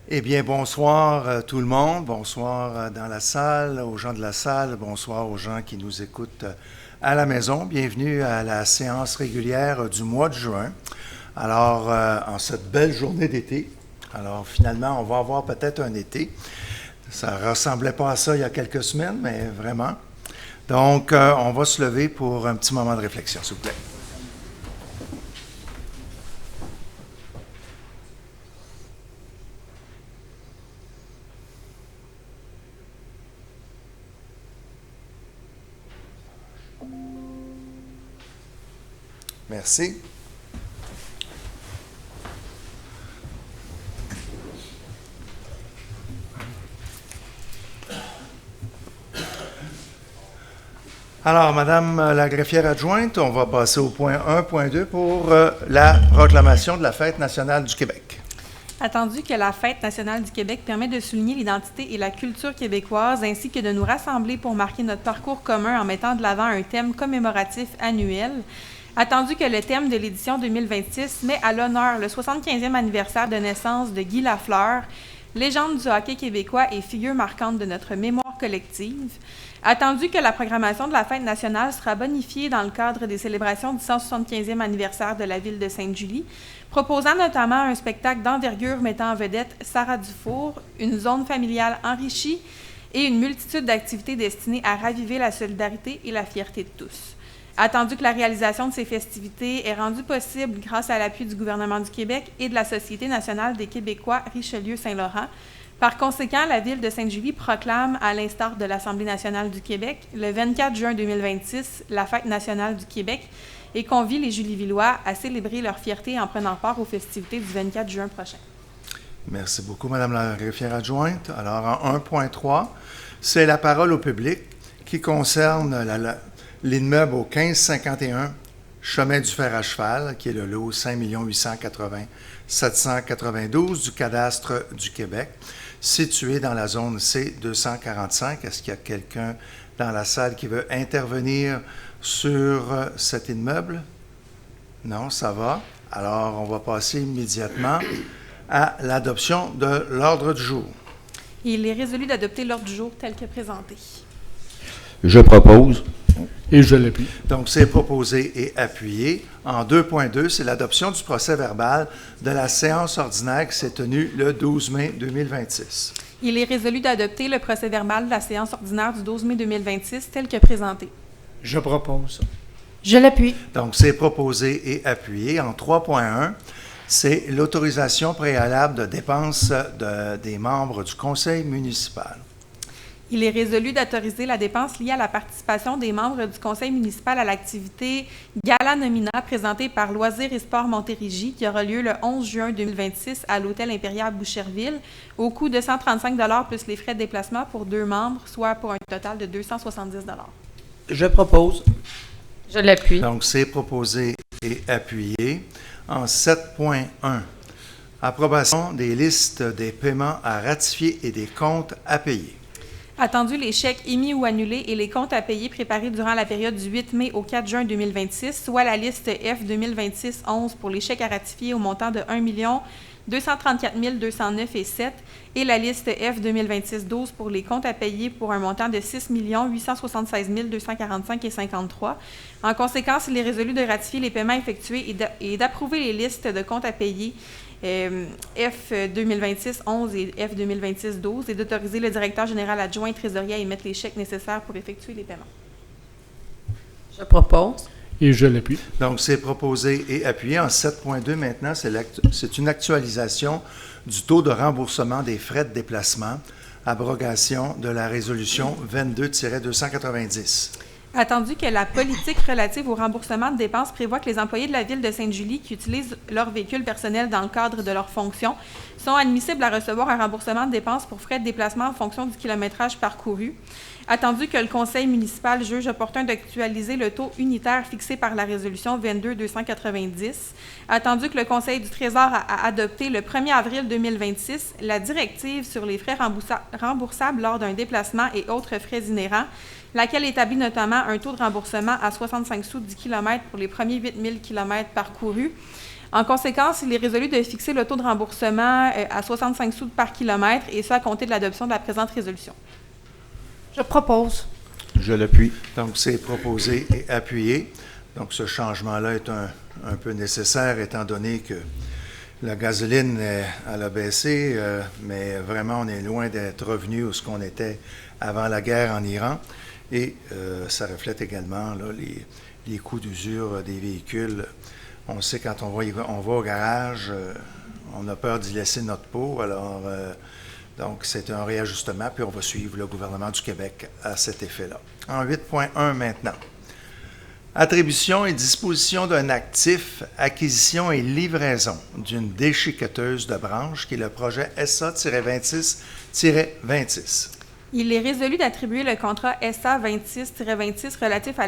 Eh bien, bonsoir tout le monde, bonsoir dans la salle, aux gens de la salle, bonsoir aux gens qui nous écoutent à la maison. Bienvenue à la séance régulière du mois de juin. Alors, en cette belle journée d'été, alors finalement, on va avoir peut-être un été. Ça ne ressemblait pas à ça il y a quelques semaines, mais vraiment. Donc, on va se lever pour un petit moment de réflexion, s'il vous plaît. Merci. Alors, Madame la greffière adjointe, on va passer au point 1, point 2 pour la proclamation de la Fête nationale du Québec. Attendu que la Fête nationale du Québec permet de souligner l'identité et la culture québécoise ainsi que de nous rassembler pour marquer notre parcours commun en mettant de l'avant un thème commémoratif annuel. Attendu que le thème de l'édition 2026 met à l'honneur le 75e anniversaire de naissance de Guy Lafleur, légende du hockey québécois et figure marquante de notre mémoire collective. Attendu que la programmation de la Fête nationale sera bonifiée dans le cadre des célébrations du 175e anniversaire de la ville de Sainte-Julie, proposant notamment un spectacle d'envergure mettant en vedette Sarah Dufour, une zone familiale enrichie et une multitude d'activités destinées à raviver la solidarité et la fierté de tous. Attendu que la réalisation de ces festivités est rendue possible grâce à l'appui du gouvernement du Québec et de la Société nationale des Québécois Richelieu-Saint-Laurent, par conséquent, la ville de Sainte-Julie proclame, à l'instar de l'Assemblée nationale du Québec, le 24 juin 2026, la Fête nationale du Québec et convie les Julivillois à célébrer leur fierté en prenant part aux festivités du 24 juin prochain. Merci beaucoup, Madame la greffière adjointe. Alors, en 1.3, c'est la parole au public qui concerne l'immeuble au 1551 Chemin du Fer à Cheval, qui est le lot 5 880 792 du cadastre du Québec, situé dans la zone C245. Est-ce qu'il y a quelqu'un dans la salle qui veut intervenir sur cet immeuble? Non, ça va. Alors, on va passer immédiatement à l'adoption de l'ordre du jour. Il est résolu d'adopter l'ordre du jour tel que présenté. Je propose. Et je l'appuie. Donc, c'est proposé et appuyé. En 2.2, c'est l'adoption du procès-verbal de la séance ordinaire qui s'est tenue le 12 mai 2026. Il est résolu d'adopter le procès-verbal de la séance ordinaire du 12 mai 2026 tel que présenté. Je propose. Je l'appuie. Donc, c'est proposé et appuyé. En 3.1, c'est l'autorisation préalable de dépenses des membres du conseil municipal. Il est résolu d'autoriser la dépense liée à la participation des membres du conseil municipal à l'activité Gala Nomina présentée par Loisirs et Sports Montérégie qui aura lieu le 11 juin 2026 à l'Hôtel Impérial Boucherville au coût de 135 $ plus les frais de déplacement pour 2 membres, soit pour un total de 270 $. Je propose. Je l'appuie. Donc, c'est proposé et appuyé. En 7.1, approbation des listes des paiements à ratifier et des comptes à payer. Attendu les chèques émis ou annulés et les comptes à payer préparés durant la période du 8 mai au 4 juin 2026, soit la liste F 2026-11 pour les chèques à ratifier au montant de 1 234 209,07 et la liste F 2026-12 pour les comptes à payer pour un montant de 6 876 245,53. En conséquence, il est résolu de ratifier les paiements effectués et d'approuver les listes de comptes à payer F 2026-11 et F 2026-12 et d'autoriser le directeur général adjoint et trésorier à émettre les chèques nécessaires pour effectuer les paiements. Je propose. Et je l'appuie. Donc, c'est proposé et appuyé. En 7.2, maintenant, c'est une actualisation du taux de remboursement des frais de déplacement, abrogation de la résolution 22-290. Attendu que la politique relative au remboursement de dépenses prévoit que les employés de la Ville de Sainte-Julie qui utilisent leur véhicule personnel dans le cadre de leurs fonctions sont admissibles à recevoir un remboursement de dépenses pour frais de déplacement en fonction du kilométrage parcouru. Attendu que le conseil municipal juge opportun d'actualiser le taux unitaire fixé par la résolution 22-290, attendu que le conseil du Trésor a adopté le 1er avril 2026 la directive sur les frais remboursables lors d'un déplacement et autres frais inhérents, laquelle établit notamment un taux de remboursement à 65 sous du kilomètre pour les premiers 8000 km parcourus. En conséquence, il est résolu de fixer le taux de remboursement à 65 sous par kilomètre, et ce à compter de l'adoption de la présente résolution. Je propose. Je l'appuie. Donc, c'est proposé et appuyé. Donc, ce changement-là est un peu nécessaire étant donné que la gasoline, elle a baissé, mais vraiment, on est loin d'être revenu où ce qu'on était avant la guerre en Iran. Et ça reflète également là, les coûts d'usure des véhicules. On sait quand on va au garage, on a peur d'y laisser notre peau. Alors, donc, c'est un réajustement, puis on va suivre le gouvernement du Québec à cet effet-là. En 8.1 maintenant. Attribution et disposition d'un actif, acquisition et livraison d'une déchiqueteuse de branches, qui est le projet SA-26-26. Il est résolu d'attribuer le contrat SA 26-26 relatif à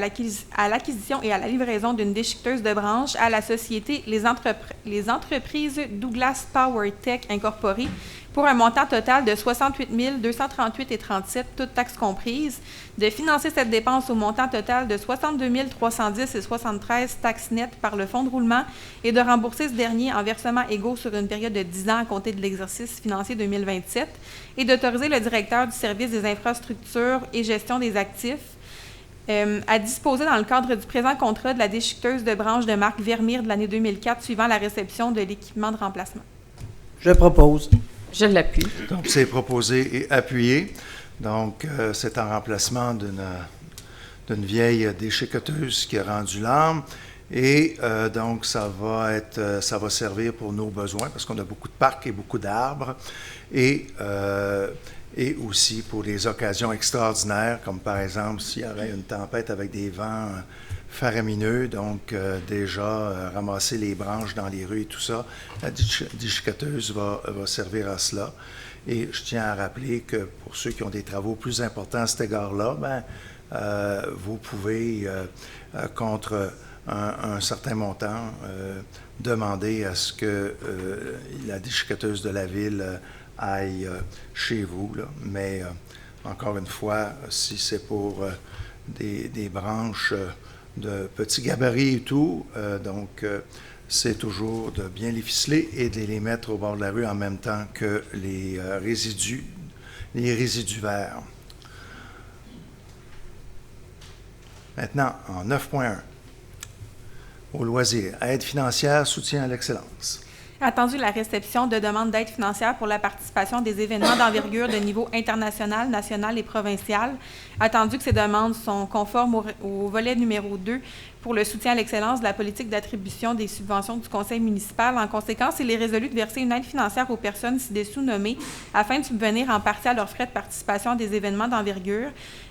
l'acquisition et à la livraison d'une déchiqueteuse de branches à la société Les Entreprises Douglas Power Tech Incorporées pour un montant total de 68 238,37 toutes taxes comprises, de financer cette dépense au montant total de 62 310,73 taxes nettes par le fonds de roulement et de rembourser ce dernier en versements égaux sur une période de 10 ans à compter de l'exercice financier 2027 et d'autoriser le directeur du service des infrastructures et gestion des actifs à disposer dans le cadre du présent contrat de la déchiqueteuse de branche de marque Vermeer de l'année 2004 suivant la réception de l'équipement de remplacement. Je propose. Je l'appuie. Donc, c'est proposé et appuyé. Donc, c'est en remplacement d'une vieille déchiqueteuse qui a rendu l'âme. Et donc, ça va servir pour nos besoins parce qu'on a beaucoup de parcs et beaucoup d'arbres. Et aussi pour des occasions extraordinaires, comme par exemple s'il y aurait une tempête avec des vents faramineux, donc déjà ramasser les branches dans les rues et tout ça, la déchiqueteuse va servir à cela. Et je tiens à rappeler que pour ceux qui ont des travaux plus importants à cet égard-là, vous pouvez, contre un certain montant, demander à ce que la déchiqueteuse de la ville aille chez vous. Là. Mais encore une fois, si c'est pour des branches de petits gabarits et tout, c'est toujours de bien les ficeler et de les mettre au bord de la rue en même temps que les résidus verts. Maintenant, en 9.1, au loisir, aide financière, soutien à l'excellence. Attendu la réception de demandes d'aide financière pour la participation des événements d'envergure de niveau international, national et provincial. Attendu que ces demandes sont conformes au volet numéro 2 pour le soutien à l'excellence de la politique d'attribution des subventions du conseil municipal. En conséquence, il est résolu de verser une aide financière aux personnes ci-dessous nommées afin de subvenir en partie à leurs frais de participation à des événements d'envergure,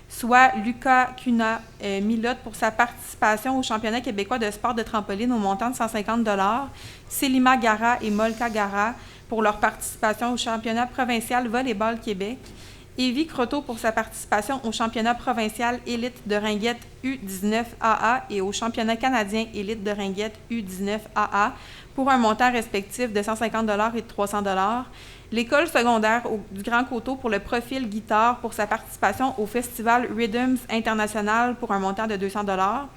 soit Lucas Cunha Milotte pour sa participation au championnat québécois de sport de trampoline au montant de 150 $, Selima Gara et Molka Gara pour leur participation au championnat provincial Volleyball Québec, Evie Croteau pour sa participation au championnat provincial élite de ringuette U19AA et au championnat canadien élite de ringuette U19AA pour un montant respectif de 150 $ et de 300 $. L'école secondaire du Grand Coteau pour le profil guitare pour sa participation au festival Rhythms International pour un montant de 200 $,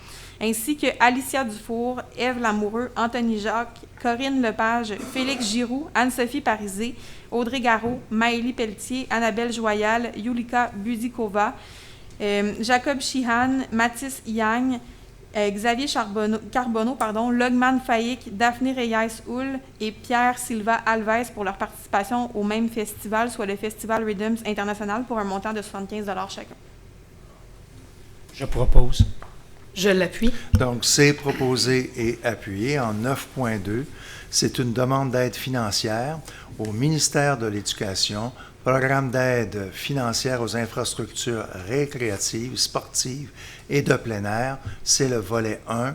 ainsi que Alicia Dufour, Ève Lamoureux, Anthony Jacques, Corinne Lepage, Félix Giroux, Anne-Sophie Parisé, Audrey Garot, Maëlie Pelletier, Annabelle Joyal, Yulika Budikova, Jacob Chihan, Mathis Yang, Xavier Carbonneau, Logman Faïk, Daphné Reyes-Houl et Pierre Silva Alves pour leur participation au même festival, soit le Festival Rhythms International, pour un montant de 75 $ chacun. Je propose. Je l'appuie. Donc, c'est proposé et appuyé. En 9.2, c'est une demande d'aide financière au ministère de l'Éducation, programme d'aide financière aux infrastructures récréatives, sportives et de plein air. C'est le volet 1.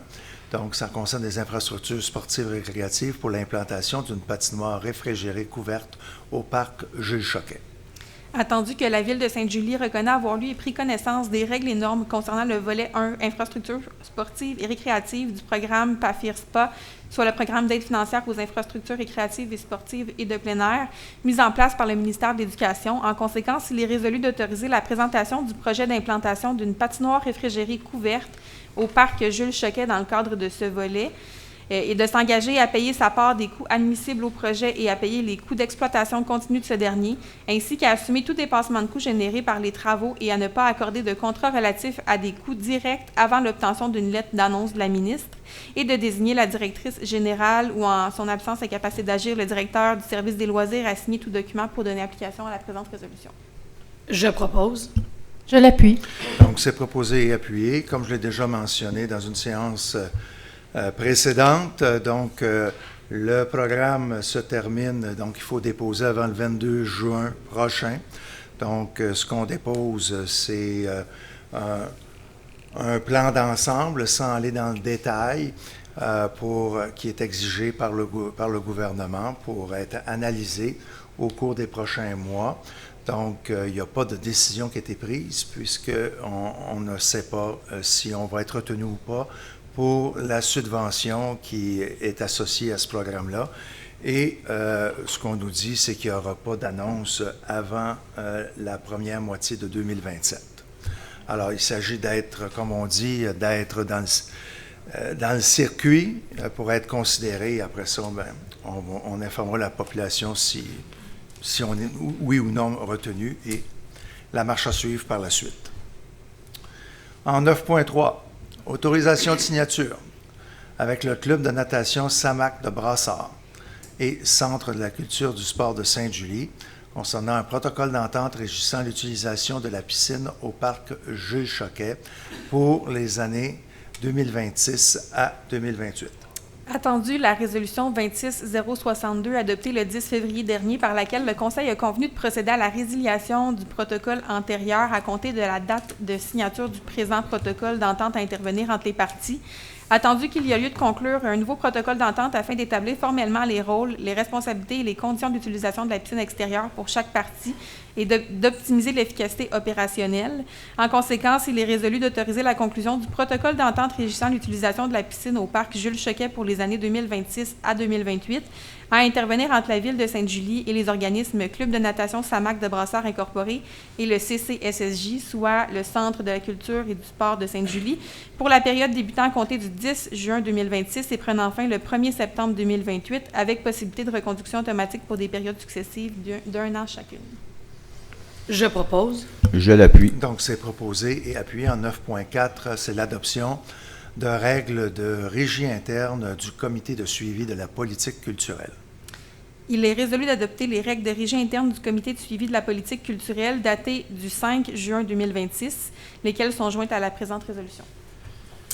Donc, ça concerne des infrastructures sportives récréatives pour l'implantation d'une patinoire réfrigérée couverte au parc Jules Choquet. Attendu que la Ville de Sainte-Julie reconnaît avoir lu et pris connaissance des règles et normes concernant le volet 1, infrastructures sportives et récréatives du programme PAFIR-SPA, soit le programme d'aide financière aux infrastructures récréatives et sportives et de plein air, mis en place par le ministère de l'Éducation. En conséquence, il est résolu d'autoriser la présentation du projet d'implantation d'une patinoire réfrigérée couverte au parc Jules Choquet dans le cadre de ce volet, et de s'engager à payer sa part des coûts admissibles au projet et à payer les coûts d'exploitation continue de ce dernier, ainsi qu'à assumer tout dépassement de coûts générés par les travaux et à ne pas accorder de contrat relatif à des coûts directs avant l'obtention d'une lettre d'annonce de la ministre, et de désigner la directrice générale ou, en son absence incapacité d'agir, le directeur du service des loisirs à signer tout document pour donner application à la présente résolution. Je propose. Je l'appuie. Donc, c'est proposé et appuyé, comme je l'ai déjà mentionné dans une séance précédente. Donc, le programme se termine, donc il faut déposer avant le 22 juin prochain. Donc, ce qu'on dépose, c'est un plan d'ensemble, sans aller dans le détail, qui est exigé par le gouvernement pour être analysé au cours des prochains mois. Donc, il n'y a pas de décision qui a été prise, puisqu'on ne sait pas si on va être retenu ou pas pour la subvention qui est associée à ce programme-là. Et ce qu'on nous dit, c'est qu'il n'y aura pas d'annonce avant la première moitié de 2027. Alors, il s'agit d'être, comme on dit, d'être dans le circuit pour être considéré. Après ça, on informera la population si on est oui ou non retenu et la marche à suivre par la suite. En 9.3, autorisation de signature avec le club de natation Samac de Brassard et Centre de la culture du sport de Sainte-Julie concernant un protocole d'entente régissant l'utilisation de la piscine au parc Jules Choquet pour les années 2026 à 2028. Attendu la résolution 26062 adoptée le 10 février dernier par laquelle le Conseil a convenu de procéder à la résiliation du protocole antérieur à compter de la date de signature du présent protocole d'entente à intervenir entre les parties. Attendu qu'il y a lieu de conclure un nouveau protocole d'entente afin d'établir formellement les rôles, les responsabilités et les conditions d'utilisation de la piscine extérieure pour chaque partie et d'optimiser l'efficacité opérationnelle. En conséquence, il est résolu d'autoriser la conclusion du protocole d'entente régissant l'utilisation de la piscine au parc Jules Choquet pour les années 2026 à 2028, à intervenir entre la Ville de Sainte-Julie et les organismes Club de natation Samac de Brassard Incorporé et le CCSSJ, soit le Centre de la culture et du sport de Sainte-Julie, pour la période débutant à compter du 10 juin 2026 et prenant fin le 1er septembre 2028, avec possibilité de reconduction automatique pour des périodes successives d'un an chacune. Je propose. Je l'appuie. Donc, c'est proposé et appuyé en 9.4, c'est l'adoption de règles de régie interne du comité de suivi de la politique culturelle. Il est résolu d'adopter les règles de régie interne du comité de suivi de la politique culturelle datées du 5 juin 2026, lesquelles sont jointes à la présente résolution.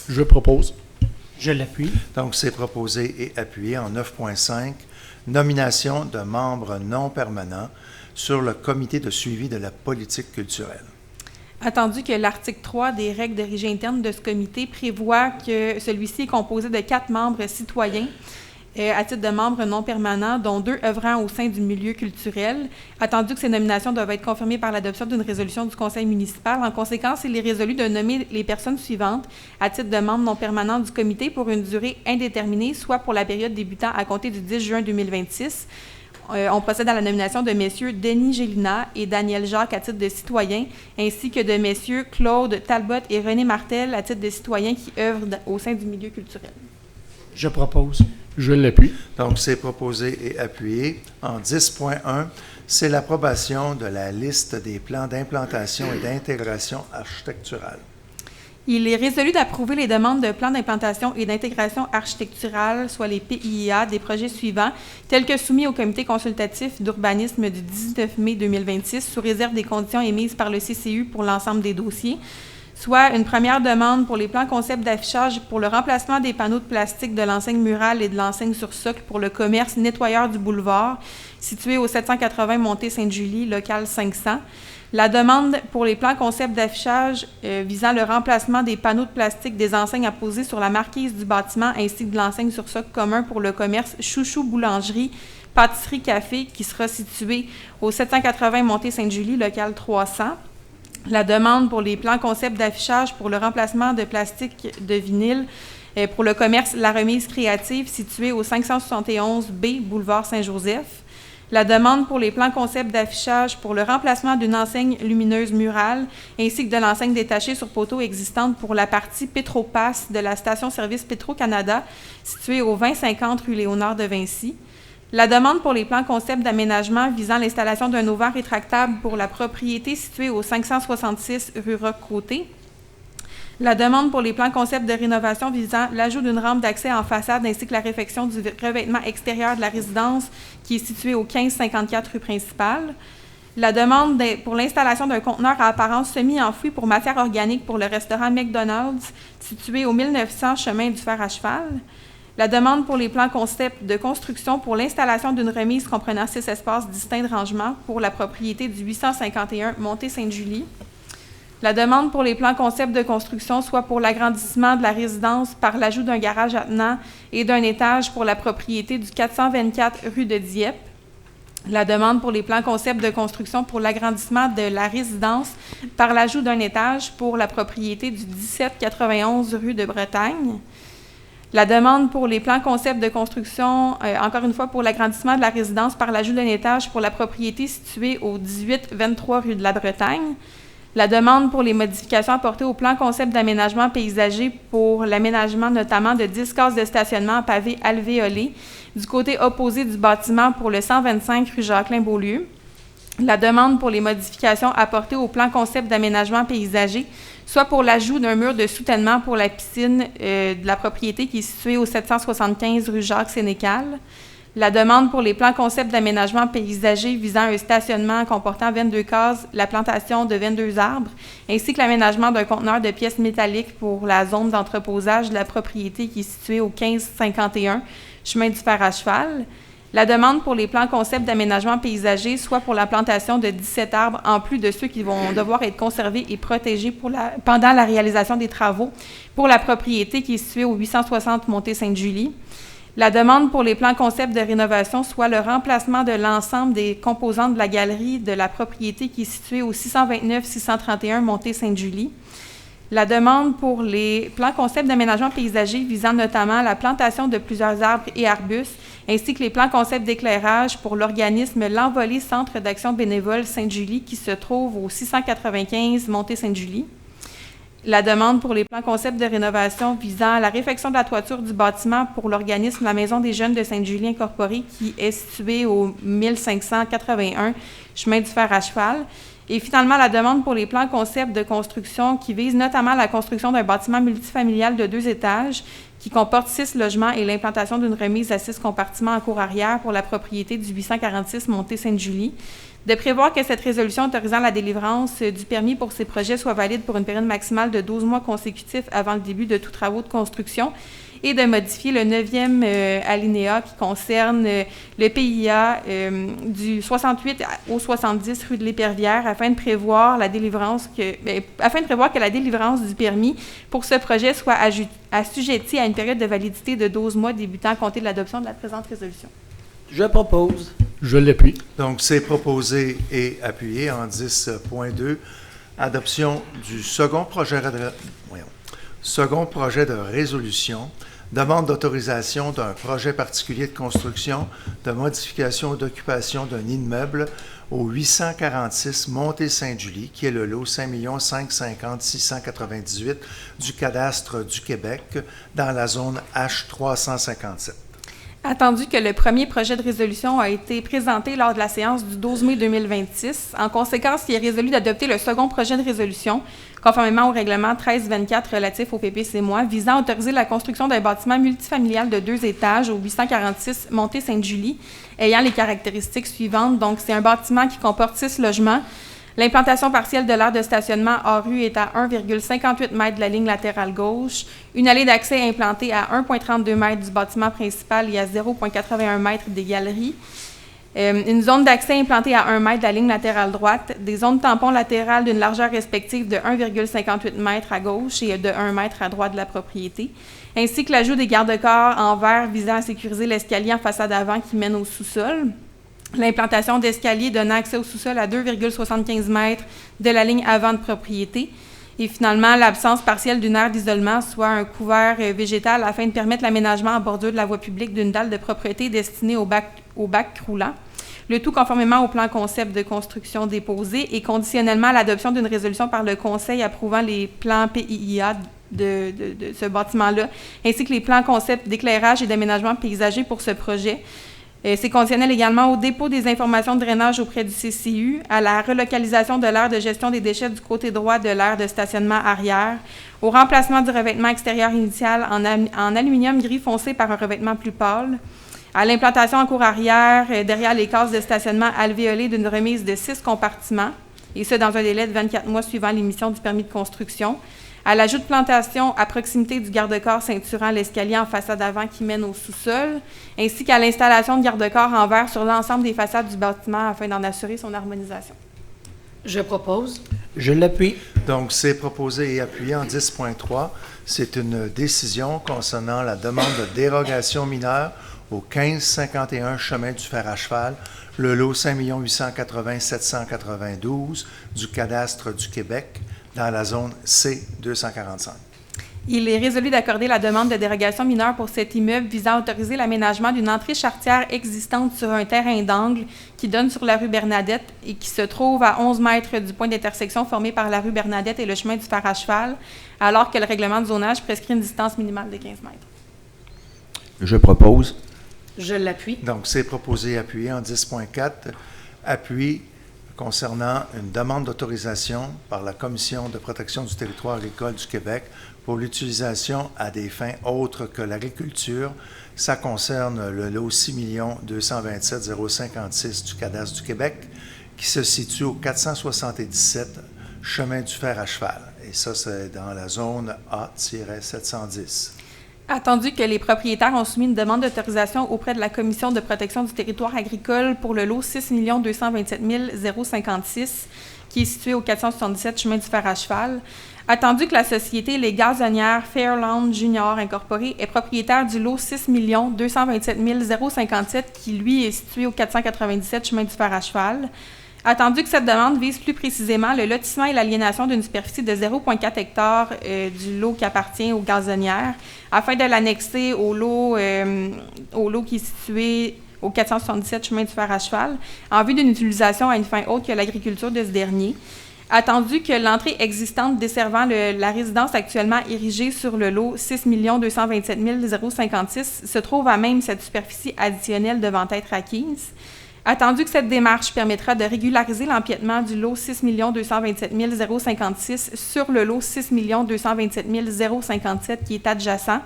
Je propose. Je l'appuie. Donc, c'est proposé et appuyé en 9.5, nomination de membres non permanents sur le comité de suivi de la politique culturelle. Attendu que l'article 3 des règles de régie interne de ce comité prévoit que celui-ci est composé de 4 membres citoyens à titre de membres non permanents, dont 2 œuvrant au sein du milieu culturel, attendu que ces nominations doivent être confirmées par l'adoption d'une résolution du conseil municipal. En conséquence, il est résolu de nommer les personnes suivantes à titre de membres non permanents du comité pour une durée indéterminée, soit pour la période débutant à compter du 10 juin 2026. On procède à la nomination de messieurs Denis Gélina et Daniel Jacques à titre de citoyens, ainsi que de messieurs Claude Talbot et René Martel à titre de citoyens qui œuvrent au sein du milieu culturel. Je propose. Je l'appuie. Donc, c'est proposé et appuyé. En 10.1, c'est l'approbation de la liste des plans d'implantation et d'intégration architecturale. Il est résolu d'approuver les demandes de plans d'implantation et d'intégration architecturale, soit les PIA, des projets suivants, tels que soumis au comité consultatif d'urbanisme du 19 mai 2026, sous réserve des conditions émises par le CCU pour l'ensemble des dossiers, soit une première demande pour les plans concept d'affichage pour le remplacement des panneaux de plastique de l'enseigne murale et de l'enseigne sur socle pour le commerce nettoyeur du boulevard, situé au 780 Montée Sainte-Julie, local 500. La demande pour les plans concept d'affichage visant le remplacement des panneaux de plastique des enseignes apposées sur la marquise du bâtiment ainsi que de l'enseigne sur socle commun pour le commerce Chouchou Boulangerie pâtisserie-café qui sera située au 780 Montée Sainte-Julie, local 300. La demande pour les plans concept d'affichage pour le remplacement de plastique de vinyle pour le commerce La Remise Créative situé au 571B Boulevard Saint-Joseph. La demande pour les plans concept d'affichage pour le remplacement d'une enseigne lumineuse murale ainsi que de l'enseigne détachée sur poteau existante pour la partie Pétropass de la station-service Petro-Canada située au 2050 rue Léonard de Vinci. La demande pour les plans concept d'aménagement visant l'installation d'un auvent rétractable pour la propriété située au 566 rue Roch-Côté. La demande pour les plans concept de rénovation visant l'ajout d'une rampe d'accès en façade ainsi que la réfection du revêtement extérieur de la résidence qui est située au 1554 rue Principale. La demande pour l'installation d'un conteneur à apparence semi-enfoui pour matière organique pour le restaurant McDonald's situé au 1900 chemin du Fer à Cheval. La demande pour les plans concept de construction pour l'installation d'une remise comprenant 6 espaces distincts de rangement pour la propriété du 851 Montée Sainte-Julie. La demande pour les plans concept de construction soit pour l'agrandissement de la résidence par l'ajout d'un garage attenant et d'un étage pour la propriété du 424 rue de Dieppe. La demande pour les plans concept de construction pour l'agrandissement de la résidence par l'ajout d'un étage pour la propriété du 1791 rue de Bretagne. La demande pour les plans concept de construction, encore une fois, pour l'agrandissement de la résidence par l'ajout d'un étage pour la propriété située au 1823 rue de la Bretagne. La demande pour les modifications apportées au plan concept d'aménagement paysager pour l'aménagement notamment de 10 cases de stationnement pavées alvéolées du côté opposé du bâtiment pour le 125 rue Jacqueline-Beaulieu. La demande pour les modifications apportées au plan concept d'aménagement paysager soit pour l'ajout d'un mur de soutènement pour la piscine de la propriété qui est située au 775 rue Jacques-Sénécal. La demande pour les plans concept d'aménagement paysager visant un stationnement comportant 22 cases, la plantation de 22 arbres, ainsi que l'aménagement d'un conteneur de pièces métalliques pour la zone d'entreposage de la propriété qui est située au 1551 chemin du Fer à Cheval. La demande pour les plans concept d'aménagement paysager, soit pour la plantation de 17 arbres, en plus de ceux qui vont devoir être conservés et protégés pendant la réalisation des travaux pour la propriété qui est située au 860 Montée Sainte-Julie. La demande pour les plans concept de rénovation, soit le remplacement de l'ensemble des composantes de la galerie de la propriété qui est située au 629-631 Montée Sainte-Julie. La demande pour les plans concept d'aménagement paysager visant notamment la plantation de plusieurs arbres et arbustes, ainsi que les plans concept d'éclairage pour l'organisme L'Envolée Centre d'action bénévole Sainte-Julie qui se trouve au 695 Montée Sainte-Julie. La demande pour les plans concept de rénovation visant la réfection de la toiture du bâtiment pour l'organisme La Maison des Jeunes de Sainte-Julie Incorporée qui est située au 1581 chemin du Fer à Cheval. Et finalement, la demande pour les plans concept de construction qui vise notamment la construction d'un bâtiment multifamilial de 2 étages qui comporte 6 logements et l'implantation d'une remise à 6 compartiments en cour arrière pour la propriété du 846 Montée Sainte-Julie. De prévoir que cette résolution autorisant la délivrance du permis pour ces projets soit valide pour une période maximale de 12 mois consécutifs avant le début de tous travaux de construction et de modifier le 9e alinéa qui concerne le PIA du 68 au 70 rue de l'Épervière afin de prévoir que la délivrance du permis pour ce projet soit assujettie à une période de validité de 12 mois débutant à compter de l'adoption de la présente résolution. Je propose. Je l'appuie. Donc, c'est proposé et appuyé en 10.2. Adoption du second projet de résolution. Demande d'autorisation d'un projet particulier de construction, de modification ou d'occupation d'un immeuble au 846 Montée Sainte-Julie, qui est le lot 5 550 698 du cadastre du Québec, dans la zone H357. Attendu que le premier projet de résolution a été présenté lors de la séance du 12 mai 2026, en conséquence, il est résolu d'adopter le second projet de résolution, conformément au règlement 1324 relatif au PPC-MOI, visant à autoriser la construction d'un bâtiment multifamilial de 2 étages au 846 Montée Sainte-Julie, ayant les caractéristiques suivantes. Donc, c'est un bâtiment qui comporte 6 logements. L'implantation partielle de l'aire de stationnement hors rue est à 1,58 m de la ligne latérale gauche. Une allée d'accès implantée à 1,32 m du bâtiment principal et à 0,81 m des galeries. Une zone d'accès implantée à 1 m de la ligne latérale droite. Des zones tampons latérales d'une largeur respective de 1,58 m à gauche et de 1 m à droite de la propriété. ainsi que l'ajout des garde-corps en verre visant à sécuriser l'escalier en façade avant qui mène au sous-sol. L'implantation d'escaliers donnant accès au sous-sol à 2,75 mètres de la ligne avant de propriété. Et finalement, l'absence partielle d'une aire d'isolement, soit un couvert végétal, afin de permettre l'aménagement en bordure de la voie publique d'une dalle de propreté destinée au bac croulant. Le tout conformément au plan concept de construction déposé et conditionnellement à l'adoption d'une résolution par le Conseil approuvant les plans PIIA de ce bâtiment-là, ainsi que les plans concept d'éclairage et d'aménagement paysager pour ce projet. C'est conditionnel également au dépôt des informations de drainage auprès du CCU, à la relocalisation de l'aire de gestion des déchets du côté droit de l'aire de stationnement arrière, au remplacement du revêtement extérieur initial en aluminium gris foncé par un revêtement plus pâle, à l'implantation en cour arrière derrière les cases de stationnement alvéolées d'une remise de 6 compartiments, et ce dans un délai de 24 mois suivant l'émission du permis de construction, à l'ajout de plantation à proximité du garde-corps ceinturant l'escalier en façade avant qui mène au sous-sol, ainsi qu'à l'installation de garde-corps en verre sur l'ensemble des façades du bâtiment afin d'en assurer son harmonisation. Je propose. Je l'appuie. Donc, c'est proposé et appuyé en 10.3. C'est une décision concernant la demande de dérogation mineure au 1551 chemin du fer à cheval, le lot 5 880 792 du cadastre du Québec, dans la zone C245. Il est résolu d'accorder la demande de dérogation mineure pour cet immeuble visant à autoriser l'aménagement d'une entrée charretière existante sur un terrain d'angle qui donne sur la rue Bernadette et qui se trouve à 11 mètres du point d'intersection formé par la rue Bernadette et le chemin du fer à cheval, alors que le règlement de zonage prescrit une distance minimale de 15 mètres. Je propose. Je l'appuie. Donc, c'est proposé et appuyé en 10.4. Appui concernant une demande d'autorisation par la Commission de protection du territoire agricole du Québec pour l'utilisation à des fins autres que l'agriculture. Ça concerne le lot 6 227 056 du cadastre du Québec qui se situe au 477 chemin du fer à cheval. Et ça, c'est dans la zone A-710. Attendu que les propriétaires ont soumis une demande d'autorisation auprès de la Commission de protection du territoire agricole pour le lot 6 227 056, qui est situé au 477 chemin du fer à cheval, attendu que la société Les Gazonnières Fairland Junior Incorporée est propriétaire du lot 6 227 057, qui lui est situé au 497 chemin du fer à cheval, attendu que cette demande vise plus précisément le lotissement et l'aliénation d'une superficie de 0,4 hectares du lot qui appartient aux gazonnières, afin de l'annexer au lot qui est situé au 477 chemin du fer à cheval, en vue d'une utilisation à une fin autre que l'agriculture de ce dernier. Attendu que l'entrée existante desservant la résidence actuellement érigée sur le lot 6 227 056 se trouve à même cette superficie additionnelle devant être acquise. Attendu que cette démarche permettra de régulariser l'empiètement du lot 6 227 056 sur le lot 6 227 057 qui est adjacent,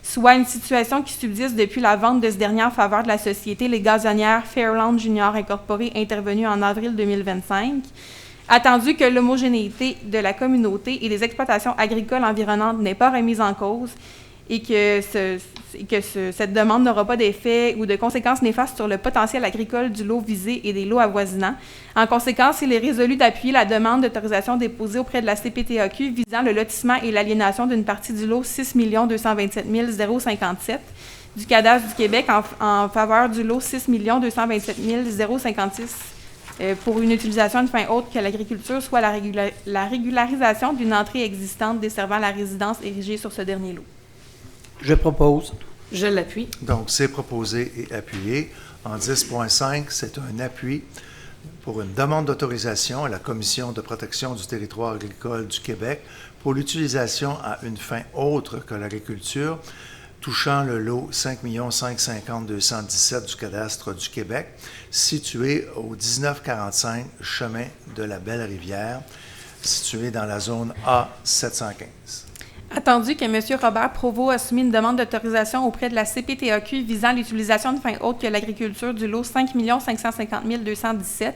soit une situation qui subsiste depuis la vente de ce dernier en faveur de la société Les Gazonnières Fairland Junior Incorporée intervenue en avril 2025. Attendu que l'homogénéité de la communauté et des exploitations agricoles environnantes n'est pas remise en cause et que cette demande n'aura pas d'effet ou de conséquences néfastes sur le potentiel agricole du lot visé et des lots avoisinants. En conséquence, il est résolu d'appuyer la demande d'autorisation déposée auprès de la CPTAQ visant le lotissement et l'aliénation d'une partie du lot 6 227 057 du cadastre du Québec en faveur du lot 6 227 056 pour une utilisation de fin autre que l'agriculture, soit la régularisation d'une entrée existante desservant la résidence érigée sur ce dernier lot. Je propose. Je l'appuie. Donc, c'est proposé et appuyé. En 10.5, c'est un appui pour une demande d'autorisation à la Commission de protection du territoire agricole du Québec pour l'utilisation à une fin autre que l'agriculture, touchant le lot 5 550 217 du cadastre du Québec, situé au 1945 chemin de la Belle-Rivière, situé dans la zone A715. Attendu que M. Robert Provost a soumis une demande d'autorisation auprès de la CPTAQ visant l'utilisation de fin autre que l'agriculture du lot 5 550 217,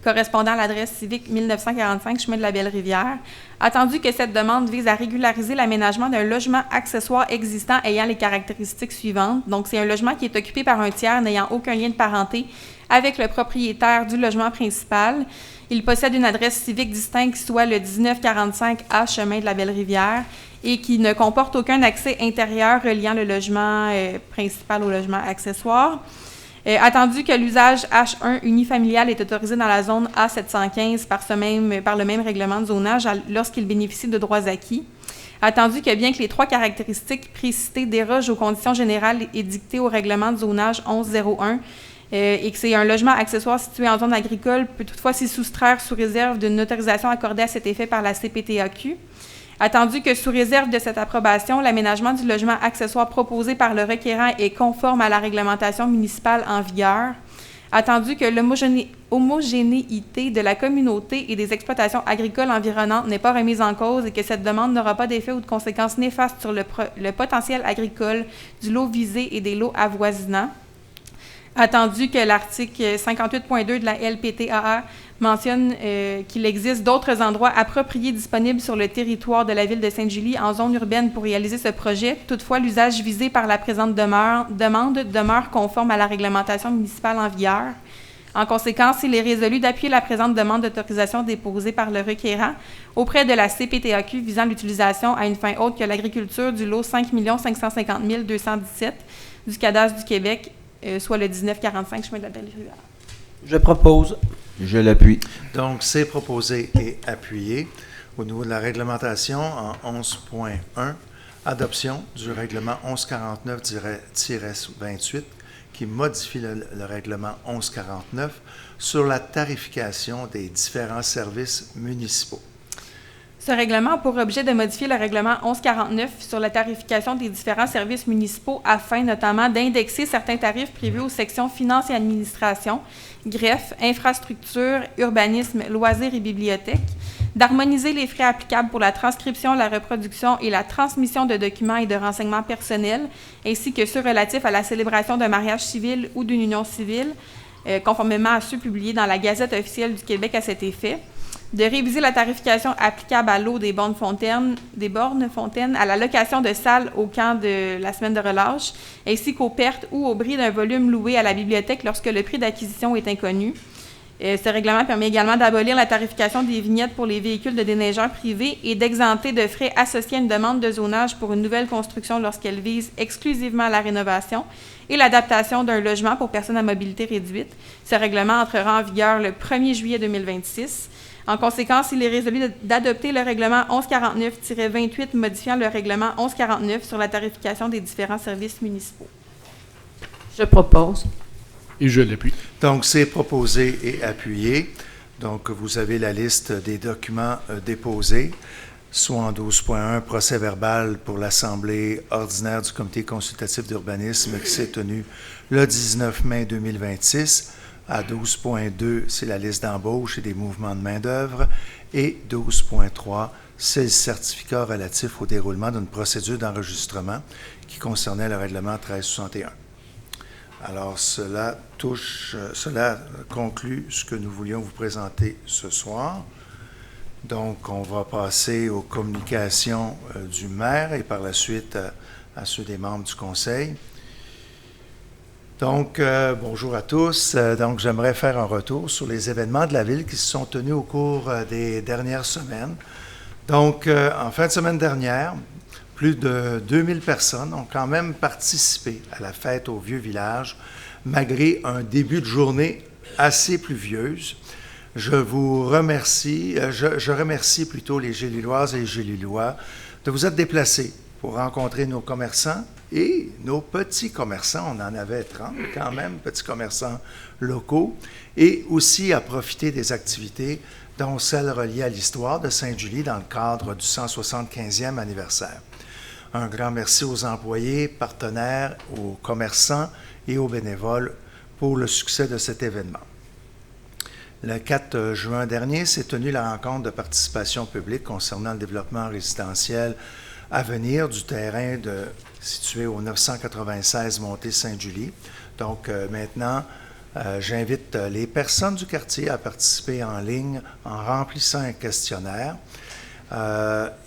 correspondant à l'adresse civique 1945 chemin de la Belle-Rivière. Attendu que cette demande vise à régulariser l'aménagement d'un logement accessoire existant ayant les caractéristiques suivantes. Donc, c'est un logement qui est occupé par un tiers n'ayant aucun lien de parenté avec le propriétaire du logement principal. Il possède une adresse civique distincte, soit le 1945A chemin de la Belle-Rivière, et qui ne comporte aucun accès intérieur reliant le logement principal au logement accessoire. Attendu que l'usage H1 unifamilial est autorisé dans la zone A715 par le même règlement de zonage lorsqu'il bénéficie de droits acquis. Attendu que bien que les trois caractéristiques précitées dérogent aux conditions générales édictées au règlement de zonage 1101 et que c'est un logement accessoire situé en zone agricole, peut toutefois s'y soustraire sous réserve d'une autorisation accordée à cet effet par la CPTAQ. Attendu que, sous réserve de cette approbation, l'aménagement du logement accessoire proposé par le requérant est conforme à la réglementation municipale en vigueur. Attendu que l'homogénéité de la communauté et des exploitations agricoles environnantes n'est pas remise en cause et que cette demande n'aura pas d'effet ou de conséquences néfastes sur le potentiel agricole du lot visé et des lots avoisinants. Attendu que l'article 58.2 de la LPTAA mentionne qu'il existe d'autres endroits appropriés disponibles sur le territoire de la ville de Sainte-Julie en zone urbaine pour réaliser ce projet. Toutefois, l'usage visé par la présente demande demeure conforme à la réglementation municipale en vigueur. En conséquence, il est résolu d'appuyer la présente demande d'autorisation déposée par le requérant auprès de la CPTAQ visant l'utilisation à une fin autre que l'agriculture du lot 5 550 217 du cadastre du Québec, soit le 1945 chemin de la Belle-Rivière. Je propose. Je l'appuie. Donc, c'est proposé et appuyé. Au niveau de la réglementation, en 11.1, adoption du règlement 1149-28 qui modifie le règlement 1149 sur la tarification des différents services municipaux. Ce règlement a pour objet de modifier le règlement 1149 sur la tarification des différents services municipaux afin notamment d'indexer certains tarifs prévus aux sections finances et administration, greffe, infrastructure, urbanisme, loisirs et bibliothèques, d'harmoniser les frais applicables pour la transcription, la reproduction et la transmission de documents et de renseignements personnels, ainsi que ceux relatifs à la célébration d'un mariage civil ou d'une union civile, conformément à ceux publiés dans la Gazette officielle du Québec à cet effet, de réviser la tarification applicable à l'eau des bornes fontaines, à la location de salles au camp de la semaine de relâche, ainsi qu'aux pertes ou au bris d'un volume loué à la bibliothèque lorsque le prix d'acquisition est inconnu. Ce règlement permet également d'abolir la tarification des vignettes pour les véhicules de déneigeurs privés et d'exempter de frais associés à une demande de zonage pour une nouvelle construction lorsqu'elle vise exclusivement à la rénovation et l'adaptation d'un logement pour personnes à mobilité réduite. Ce règlement entrera en vigueur le 1er juillet 2026. En conséquence, il est résolu d'adopter le règlement 1149-28 modifiant le règlement 1149 sur la tarification des différents services municipaux. Je propose. Et je l'appuie. Donc, c'est proposé et appuyé. Donc, vous avez la liste des documents déposés, soit en 12.1, procès verbal pour l'Assemblée ordinaire du Comité consultatif d'urbanisme qui s'est tenue le 19 mai 2026. À 12.2, c'est la liste d'embauche et des mouvements de main-d'œuvre. Et 12.3, c'est le certificat relatif au déroulement d'une procédure d'enregistrement qui concernait le règlement 1361. Alors, cela conclut ce que nous voulions vous présenter ce soir. Donc, on va passer aux communications du maire et par la suite à ceux des membres du conseil. Donc, bonjour à tous. Donc, j'aimerais faire un retour sur les événements de la ville qui se sont tenus au cours des dernières semaines. Donc, en fin de semaine dernière, plus de 2000 personnes ont quand même participé à la fête au Vieux Village, malgré un début de journée assez pluvieuse. Je vous remercie, je remercie plutôt les Géliloises et les Gélilois de vous être déplacés pour rencontrer nos commerçants et nos petits commerçants. On en avait 30 quand même, petits commerçants locaux, et aussi à profiter des activités, dont celles reliées à l'histoire de Sainte-Julie dans le cadre du 175e anniversaire. Un grand merci aux employés, partenaires, aux commerçants et aux bénévoles pour le succès de cet événement. Le 4 juin dernier s'est tenue la rencontre de participation publique concernant le développement résidentiel à venir du terrain situé au 996 Montée Sainte-Julie. Donc maintenant, J'invite les personnes du quartier à participer en ligne en remplissant un questionnaire.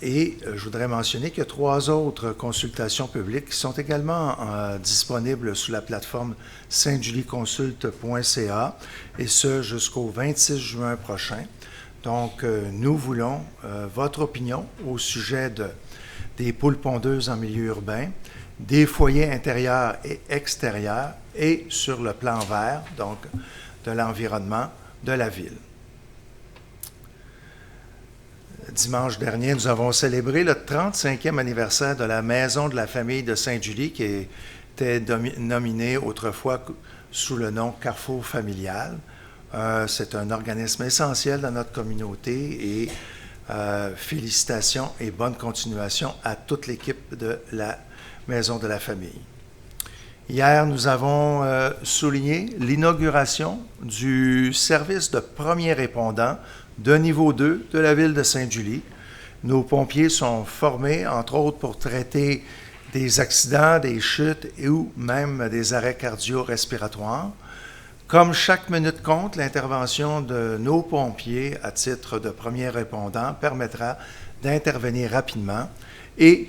Et je voudrais mentionner qu'il y a 3 autres consultations publiques qui sont également disponibles sur la plateforme saintjulieconsulte.ca, et ce jusqu'au 26 juin prochain. Donc, nous voulons votre opinion au sujet des poules pondeuses en milieu urbain, des foyers intérieurs et extérieurs, et sur le plan vert, donc de l'environnement de la ville. Dimanche dernier, nous avons célébré le 35e anniversaire de la Maison de la famille de Sainte-Julie, qui était nominée autrefois sous le nom Carrefour familial. C'est un organisme essentiel dans notre communauté, et félicitations et bonne continuation à toute l'équipe de la Maison de la famille. Hier, nous avons souligné l'inauguration du service de premier répondant de niveau 2 de la ville de Sainte-Julie. Nos pompiers sont formés, entre autres, pour traiter des accidents, des chutes ou même des arrêts cardio-respiratoires. Comme chaque minute compte, l'intervention de nos pompiers à titre de premier répondant permettra d'intervenir rapidement et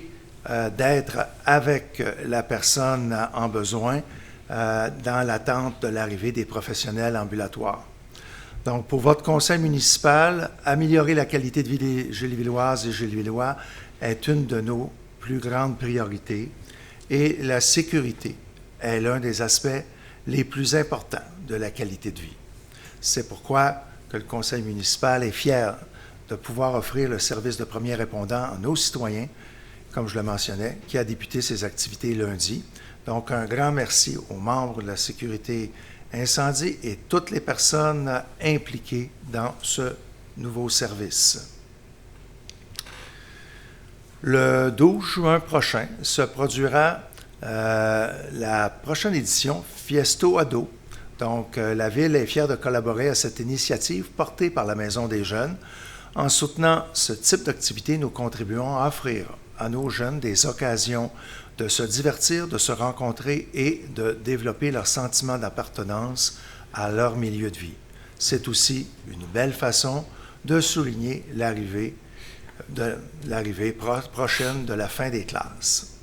d'être avec la personne en besoin dans l'attente de l'arrivée des professionnels ambulatoires. Donc, pour votre conseil municipal, améliorer la qualité de vie des Gilles-Villoises et Gilles-Villois est une de nos plus grandes priorités, et la sécurité est l'un des aspects les plus importants de la qualité de vie. C'est pourquoi que le conseil municipal est fier de pouvoir offrir le service de premier répondant à nos citoyens, comme je le mentionnais, qui a débuté ses activités lundi. Donc, un grand merci aux membres de la sécurité incendie et toutes les personnes impliquées dans ce nouveau service. Le 12 juin prochain se produira la prochaine édition Fiesto Ado. Donc, la Ville est fière de collaborer à cette initiative portée par la Maison des jeunes. En soutenant ce type d'activité, nous contribuons à offrir à nos jeunes des occasions de se divertir, de se rencontrer et de développer leur sentiment d'appartenance à leur milieu de vie. C'est aussi une belle façon de souligner l'arrivée prochaine de la fin des classes.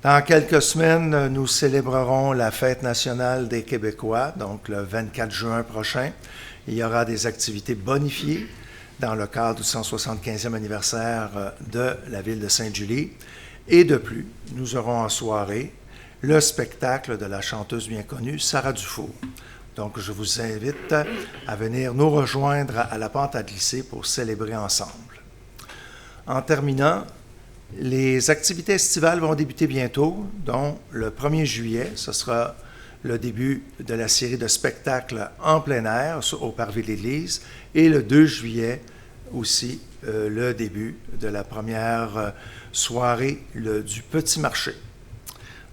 Dans quelques semaines, nous célébrerons la Fête nationale des Québécois, donc le 24 juin prochain. Il y aura des activités bonifiées dans le cadre du 175e anniversaire de la ville de Sainte-Julie. Et de plus, nous aurons en soirée le spectacle de la chanteuse bien connue, Sarah Dufour. Donc, je vous invite à venir nous rejoindre à la pente à glisser pour célébrer ensemble. En terminant, les activités estivales vont débuter bientôt, dont le 1er juillet, ce sera le début de la série de spectacles en plein air au parvis de l'Église, et le 2 juillet aussi, le début de la première soirée du Petit Marché.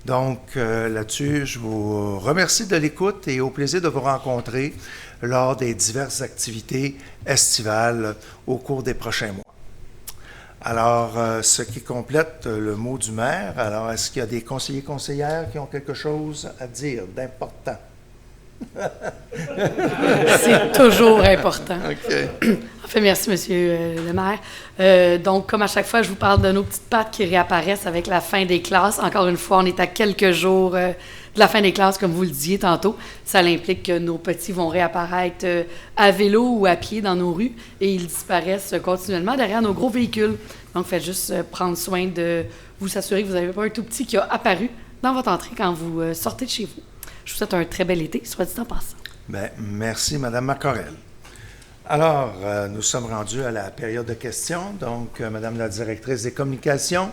Donc, là-dessus, je vous remercie de l'écoute et au plaisir de vous rencontrer lors des diverses activités estivales au cours des prochains mois. Alors, ce qui complète le mot du maire, alors est-ce qu'il y a des conseillers et conseillères qui ont quelque chose à dire d'important? C'est toujours important. OK. En fait, merci, Monsieur le maire. Donc, comme à chaque fois, je vous parle de nos petites pattes qui réapparaissent avec la fin des classes. Encore une fois, on est à quelques jours de la fin des classes, comme vous le disiez tantôt. Ça implique que nos petits vont réapparaître à vélo ou à pied dans nos rues et ils disparaissent continuellement derrière nos gros véhicules. Donc, faites juste prendre soin de vous assurer que vous n'avez pas un tout petit qui a apparu dans votre entrée quand vous sortez de chez vous. Je vous souhaite un très bel été, soit dit en passant. Bien, merci, Mme Macorel. Alors, nous sommes rendus à la période de questions. Donc, Mme la directrice des communications,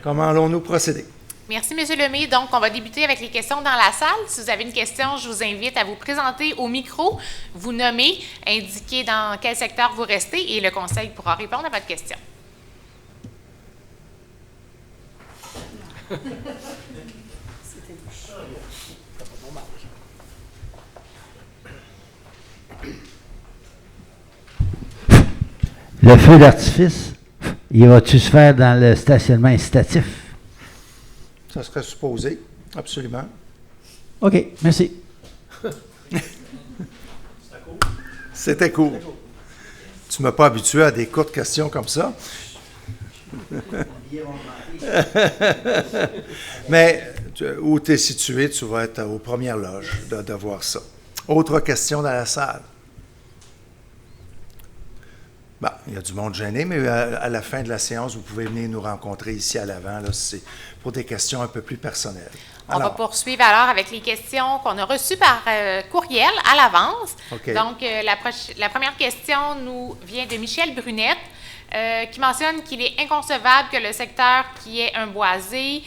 comment allons-nous procéder? Merci, M. Lemay. Donc, on va débuter avec les questions dans la salle. Si vous avez une question, je vous invite à vous présenter au micro, vous nommer, indiquer dans quel secteur vous restez et le conseil pourra répondre à votre question. Le feu d'artifice, il va-tu se faire dans le stationnement incitatif? Ça serait supposé, absolument. OK, merci. C'était court. Tu ne m'as pas habitué à des courtes questions comme ça. Mais où tu es situé, tu vas être aux premières loges de voir ça. Autre question dans la salle? Bon, il y a du monde gêné, mais à la fin de la séance, vous pouvez venir nous rencontrer ici à l'avant. Là, c'est pour des questions un peu plus personnelles. On va poursuivre alors avec les questions qu'on a reçues par courriel à l'avance. Okay. Donc, la première question nous vient de Michel Brunette, qui mentionne qu'il est inconcevable que le secteur qui est un boisé,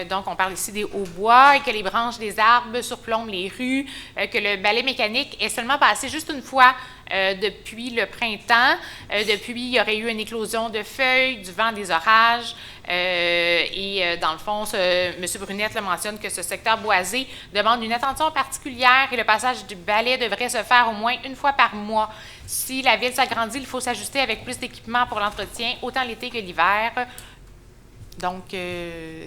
donc on parle ici des hauts-bois, et que les branches des arbres surplombent les rues, que le balai mécanique est seulement passé juste une fois depuis le printemps. Depuis, il y aurait eu une éclosion de feuilles, du vent, des orages. Dans le fond, M. Brunette le mentionne que ce secteur boisé demande une attention particulière et le passage du balai devrait se faire au moins une fois par mois. Si la ville s'agrandit, il faut s'ajuster avec plus d'équipements pour l'entretien, autant l'été que l'hiver. Donc,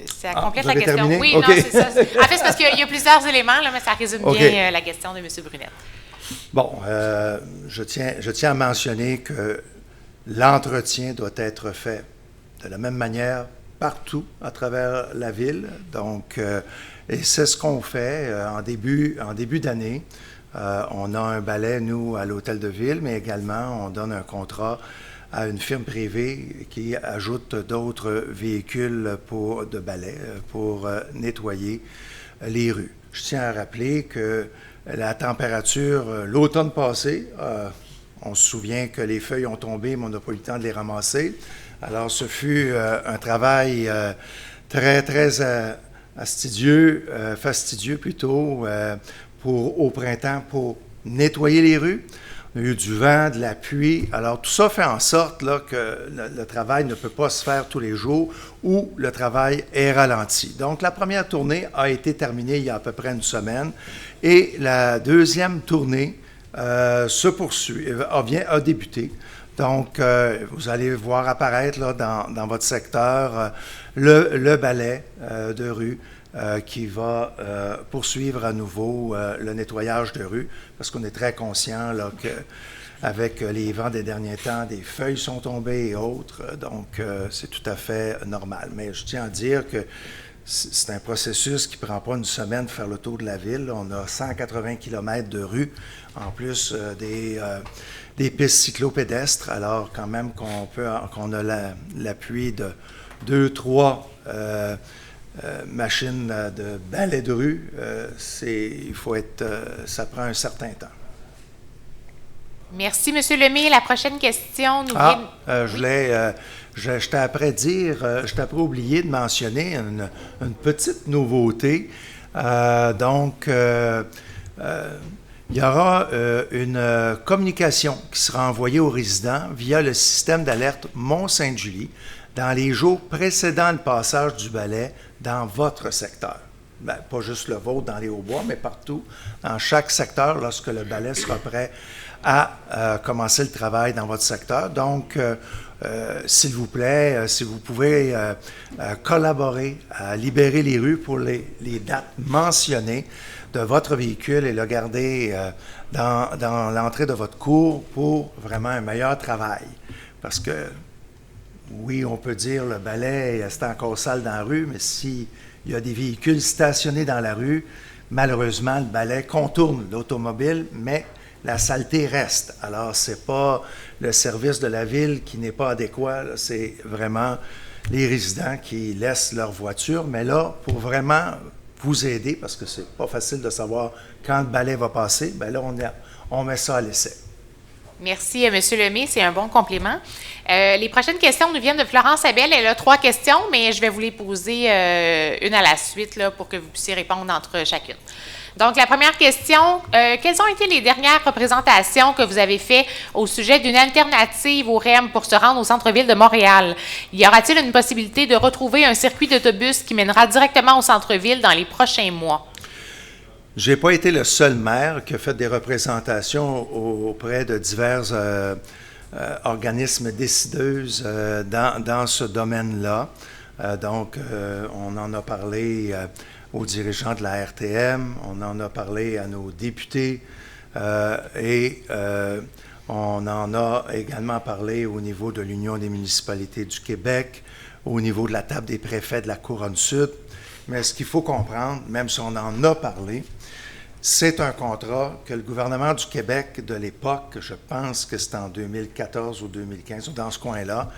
ça complète la question. Terminé? Oui, okay. Non, c'est ça. En fait, c'est parce qu'il y a plusieurs éléments, là, mais ça résume bien la question de M. Brunette. Bon, je tiens à mentionner que l'entretien doit être fait de la même manière partout à travers la ville. Donc, et c'est ce qu'on fait en début d'année. On a un balai, nous, à l'Hôtel de Ville, mais également, on donne un contrat à une firme privée qui ajoute d'autres véhicules de balai pour nettoyer les rues. Je tiens à rappeler que la température, l'automne passé, on se souvient que les feuilles ont tombé, mais on n'a pas eu le temps de les ramasser. Alors, ce fut un travail très, très fastidieux plutôt, au printemps pour nettoyer les rues. On a eu du vent, de la pluie. Alors, tout ça fait en sorte là, que le travail ne peut pas se faire tous les jours ou le travail est ralenti. Donc, la première tournée a été terminée il y a à peu près une semaine et la deuxième tournée se poursuit, a débuté. Donc, vous allez voir apparaître là, dans votre secteur le balai de rue qui va poursuivre à nouveau le nettoyage de rue, parce qu'on est très conscient là, qu'avec les vents des derniers temps, des feuilles sont tombées et autres, donc c'est tout à fait normal. Mais je tiens à dire que c'est un processus qui ne prend pas une semaine de faire le tour de la ville. On a 180 km de rue, en plus des pistes cyclopédestres, alors quand même qu'on a l'appui de 2-3 machines de balai de rue, ça prend un certain temps. Merci, M. Lemay. La prochaine question nous vient... Je t'ai après oublié de mentionner une petite nouveauté. Il y aura une communication qui sera envoyée aux résidents via le système d'alerte Mont-Sainte-Julie dans les jours précédant le passage du balai dans votre secteur. Bien, pas juste le vôtre dans les Hauts-Bois, mais partout, dans chaque secteur, lorsque le balai sera prêt à commencer le travail dans votre secteur. Donc, s'il vous plaît, si vous pouvez collaborer à libérer les rues pour les dates mentionnées de votre véhicule et le garder dans l'entrée de votre cour pour vraiment un meilleur travail. Parce que, oui, on peut dire le balai, c'est encore sale dans la rue, mais s'il y a des véhicules stationnés dans la rue, malheureusement, le balai contourne l'automobile, mais la saleté reste. Alors, ce n'est pas le service de la ville qui n'est pas adéquat, là, c'est vraiment les résidents qui laissent leur voiture. Mais là, pour vraiment vous aider, parce que c'est pas facile de savoir quand le balai va passer, bien là, on met ça à l'essai. Merci, M. Lemay. C'est un bon complément. Les prochaines questions nous viennent de Florence Abel. Elle a 3 questions, mais je vais vous les poser une à la suite là, pour que vous puissiez répondre entre chacune. Donc, la première question, quelles ont été les dernières représentations que vous avez faites au sujet d'une alternative au REM pour se rendre au centre-ville de Montréal? Y aura-t-il une possibilité de retrouver un circuit d'autobus qui mènera directement au centre-ville dans les prochains mois? Je n'ai pas été le seul maire qui a fait des représentations auprès de divers organismes décideuses dans ce domaine-là. On en a parlé aux dirigeants de la RTM, on en a parlé à nos députés et on en a également parlé au niveau de l'Union des municipalités du Québec, au niveau de la table des préfets de la Couronne-Sud. Mais ce qu'il faut comprendre, même si on en a parlé, c'est un contrat que le gouvernement du Québec de l'époque, je pense que c'est en 2014 ou 2015, ou dans ce coin-là,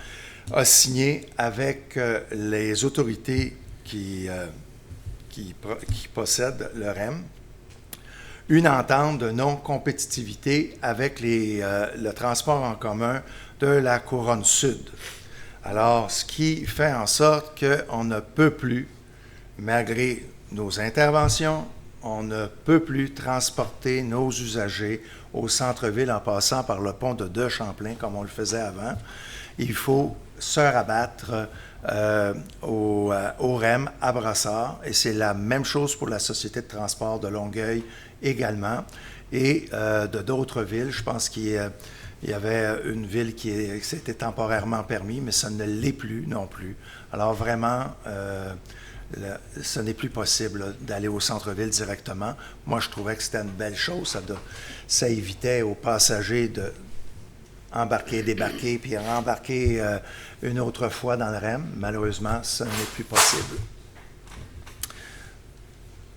a signé avec les autorités qui possèdent le REM, une entente de non-compétitivité avec le transport en commun de la Couronne-Sud. Alors, ce qui fait en sorte qu'on ne peut plus, malgré nos interventions, on ne peut plus transporter nos usagers au centre-ville en passant par le pont de Champlain comme on le faisait avant. Il faut se rabattre au REM à Brassard, et c'est la même chose pour la Société de transport de Longueuil également, et de d'autres villes. Je pense qu'il y avait une ville qui s'était temporairement permis, mais ça ne l'est plus non plus. Alors vraiment, ce n'est plus possible là, d'aller au centre-ville directement. Moi, je trouvais que c'était une belle chose. Ça évitait aux passagers de embarquer, débarquer, puis rembarquer une autre fois dans le REM. Malheureusement, ce n'est plus possible.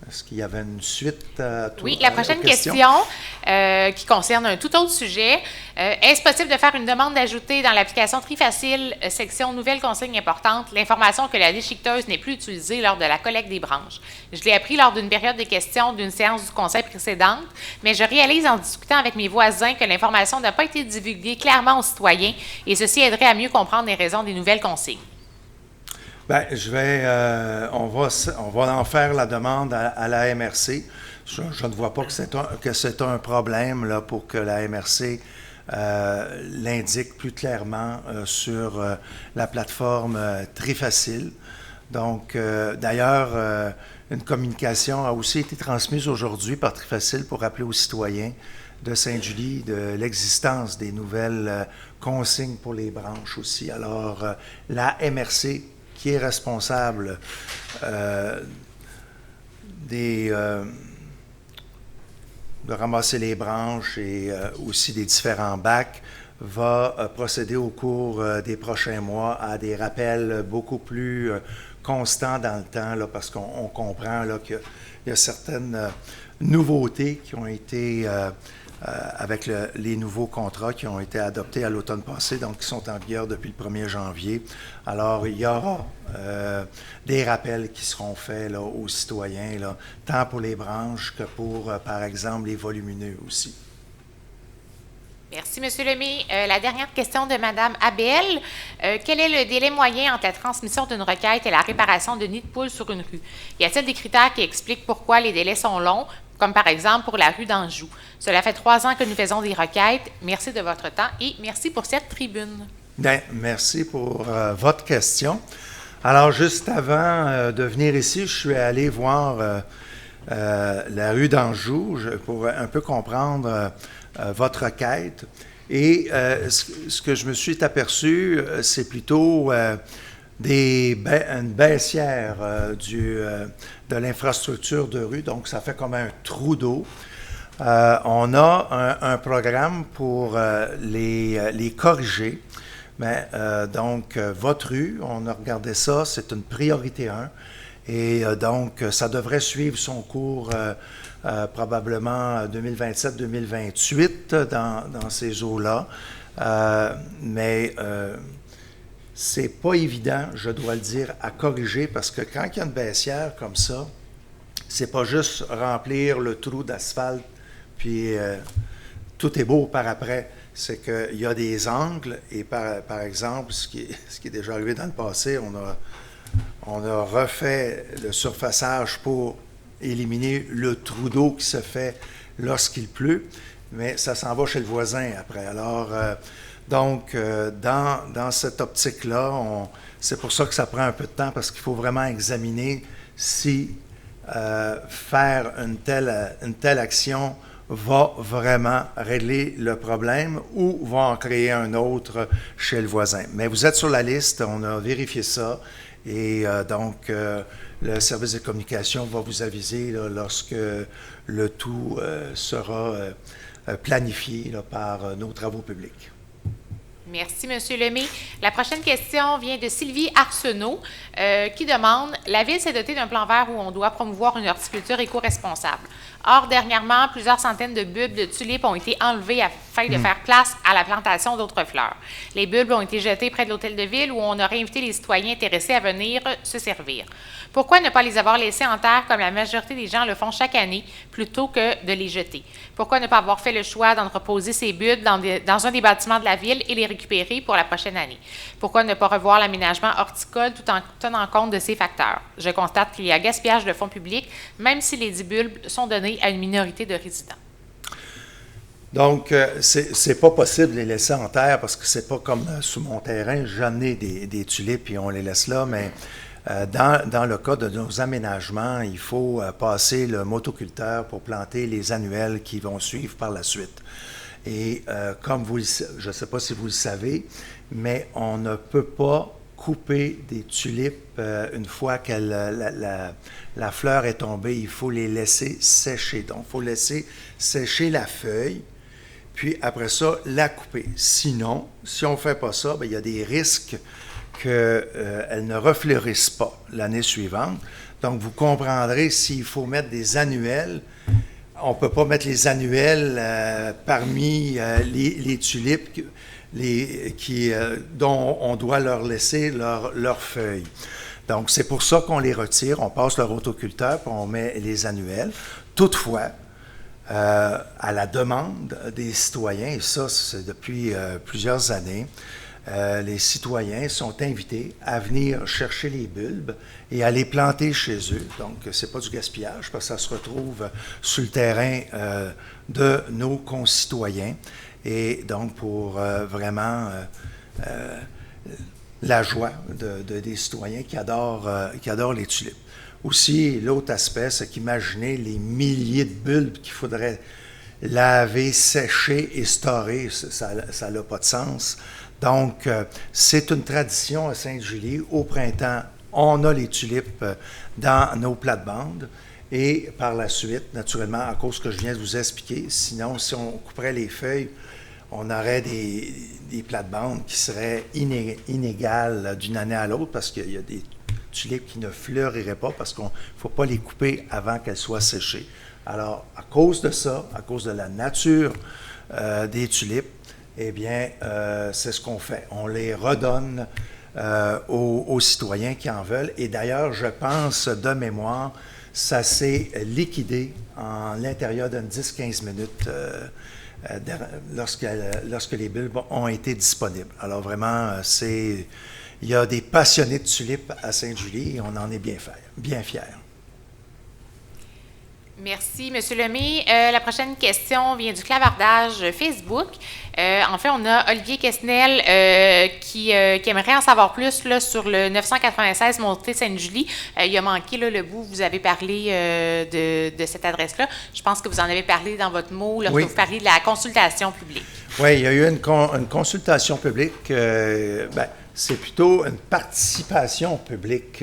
Est-ce qu'il y avait une suite à tout? Oui, la prochaine question qui concerne un tout autre sujet. Est-ce possible de faire une demande d'ajouter dans l'application Trifacile, section Nouvelles consignes importantes, l'information que la déchiqueteuse n'est plus utilisée lors de la collecte des branches? Je l'ai appris lors d'une période de questions d'une séance du conseil précédente, mais je réalise en discutant avec mes voisins que l'information n'a pas été divulguée clairement aux citoyens et ceci aiderait à mieux comprendre les raisons des nouvelles consignes. Bien, on va en faire la demande à la MRC. Je ne vois pas que c'est un problème là, pour que la MRC l'indique plus clairement sur la plateforme Trifacile. Donc, d'ailleurs, une communication a aussi été transmise aujourd'hui par Trifacile pour rappeler aux citoyens de Sainte-Julie de l'existence des nouvelles consignes pour les branches aussi. Alors, la MRC qui est responsable de ramasser les branches et aussi des différents bacs, va procéder au cours des prochains mois à des rappels beaucoup plus constants dans le temps, là, parce qu'on comprend là, qu'il y a certaines nouveautés qui ont été avec les nouveaux contrats qui ont été adoptés à l'automne passé, donc qui sont en vigueur depuis le 1er janvier. Alors, il y aura des rappels qui seront faits là, aux citoyens, là, tant pour les branches que pour, par exemple, les volumineux aussi. Merci, M. Lemay. La dernière question de Mme Abel. Quel est le délai moyen entre la transmission d'une requête et la réparation de nids de poules sur une rue? Y a-t-il des critères qui expliquent pourquoi les délais sont longs, comme par exemple pour la rue d'Anjou? Cela fait 3 ans que nous faisons des requêtes. Merci de votre temps et merci pour cette tribune. Bien, merci pour votre question. Alors, juste avant de venir ici, je suis allé voir la rue d'Anjou pour un peu comprendre votre requête. Et ce que je me suis aperçu, c'est plutôt une baissière de l'infrastructure de rue, donc ça fait comme un trou d'eau. On a un programme pour les corriger. Mais, donc, votre rue, on a regardé ça, c'est une priorité 1. Et donc, ça devrait suivre son cours probablement 2027-2028 dans ces eaux-là. Mais c'est pas évident, je dois le dire, à corriger parce que quand il y a une baissière comme ça, c'est pas juste remplir le trou d'asphalte puis tout est beau par après. C'est qu'il y a des angles et par exemple, ce qui est déjà arrivé dans le passé, on a refait le surfaçage pour éliminer le trou d'eau qui se fait lorsqu'il pleut, mais ça s'en va chez le voisin après. Alors, donc, dans cette optique-là, c'est pour ça que ça prend un peu de temps parce qu'il faut vraiment examiner si faire une telle action va vraiment régler le problème ou va en créer un autre chez le voisin. Mais vous êtes sur la liste, on a vérifié ça Et donc, le service de communication va vous aviser là, lorsque le tout sera planifié là, par nos travaux publics. Merci, M. Lemay. La prochaine question vient de Sylvie Arsenault qui demande « La Ville s'est dotée d'un plan vert où on doit promouvoir une horticulture éco-responsable. Or, dernièrement, plusieurs centaines de bulbes de tulipes ont été enlevés afin de faire place à la plantation d'autres fleurs. Les bulbes ont été jetés près de l'hôtel de ville où on aurait invité les citoyens intéressés à venir se servir. Pourquoi ne pas les avoir laissés en terre comme la majorité des gens le font chaque année plutôt que de les jeter? Pourquoi ne pas avoir fait le choix d'entreposer ces bulbes dans un des bâtiments de la ville et les récupérer pour la prochaine année? Pourquoi ne pas revoir l'aménagement horticole tout en tenant compte de ces facteurs? Je constate qu'il y a gaspillage de fonds publics, même si les 10 bulbes sont donnés à une minorité de résidents. Donc, c'est pas possible de les laisser en terre parce que c'est pas comme sous mon terrain, j'en ai des tulipes et on les laisse là, mais dans le cas de nos aménagements, il faut passer le motoculteur pour planter les annuelles qui vont suivre par la suite. Et comme je ne sais pas si vous le savez, mais on ne peut pas couper des tulipes une fois que la fleur est tombée. Il faut les laisser sécher. Donc, il faut laisser sécher la feuille, puis après ça, la couper. Sinon, si on ne fait pas ça, bien, il y a des risques qu'elles ne refleurissent pas l'année suivante. Donc, vous comprendrez s'il faut mettre des annuelles. On ne peut pas mettre les annuelles parmi les tulipes dont on doit leur laisser leurs feuilles. Donc, c'est pour ça qu'on les retire. On passe le rotoculteur, puis on met les annuelles. Toutefois, à la demande des citoyens, et ça, c'est depuis plusieurs années, les citoyens sont invités à venir chercher les bulbes et à les planter chez eux. Donc, ce n'est pas du gaspillage parce que ça se retrouve sur le terrain de nos concitoyens. Et donc, pour vraiment la joie des citoyens qui adorent les tulipes. Aussi, l'autre aspect, c'est qu'imaginez les milliers de bulbes qu'il faudrait laver, sécher et storer. Ça n'a pas de sens. Donc, c'est une tradition à Sainte-Julie. Au printemps, on a les tulipes dans nos plates-bandes. Et par la suite, naturellement, à cause que je viens de vous expliquer, sinon, si on couperait les feuilles, on aurait des plates-bandes qui seraient inégales d'une année à l'autre parce qu'il y a des tulipes qui ne fleuriraient pas parce qu'il ne faut pas les couper avant qu'elles soient séchées. Alors, à cause de ça, à cause de la nature des tulipes, eh bien, c'est ce qu'on fait. On les redonne aux citoyens qui en veulent. Et d'ailleurs, je pense, de mémoire, ça s'est liquidé en l'intérieur d'une 10-15 minutes lorsque les bulbes ont été disponibles. Alors vraiment, il y a des passionnés de tulipes à Sainte-Julie et on en est bien fiers. Merci, M. Lemay. La prochaine question vient du clavardage Facebook. En fait, on a Olivier Quesnel qui aimerait en savoir plus là, sur le 996 Montée Sainte-Julie. Il a manqué là, le bout, vous avez parlé de cette adresse-là. Je pense que vous en avez parlé dans votre mot lorsque vous parliez de la consultation publique. Oui, il y a eu une consultation publique. C'est plutôt une participation publique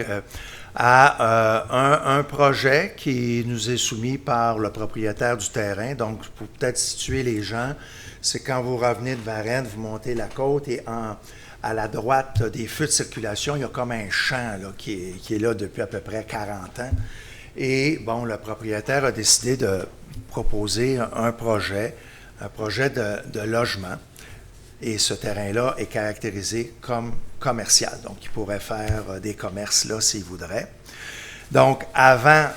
à un projet qui nous est soumis par le propriétaire du terrain. Donc, pour peut-être situer les gens, c'est quand vous revenez de Varennes, vous montez la côte et à la droite des feux de circulation, il y a comme un champ là, qui est là depuis à peu près 40 ans. Et bon, le propriétaire a décidé de proposer un projet de logement. Et ce terrain-là est caractérisé comme commercial. Donc, il pourrait faire des commerces là s'il voudrait. Donc, avant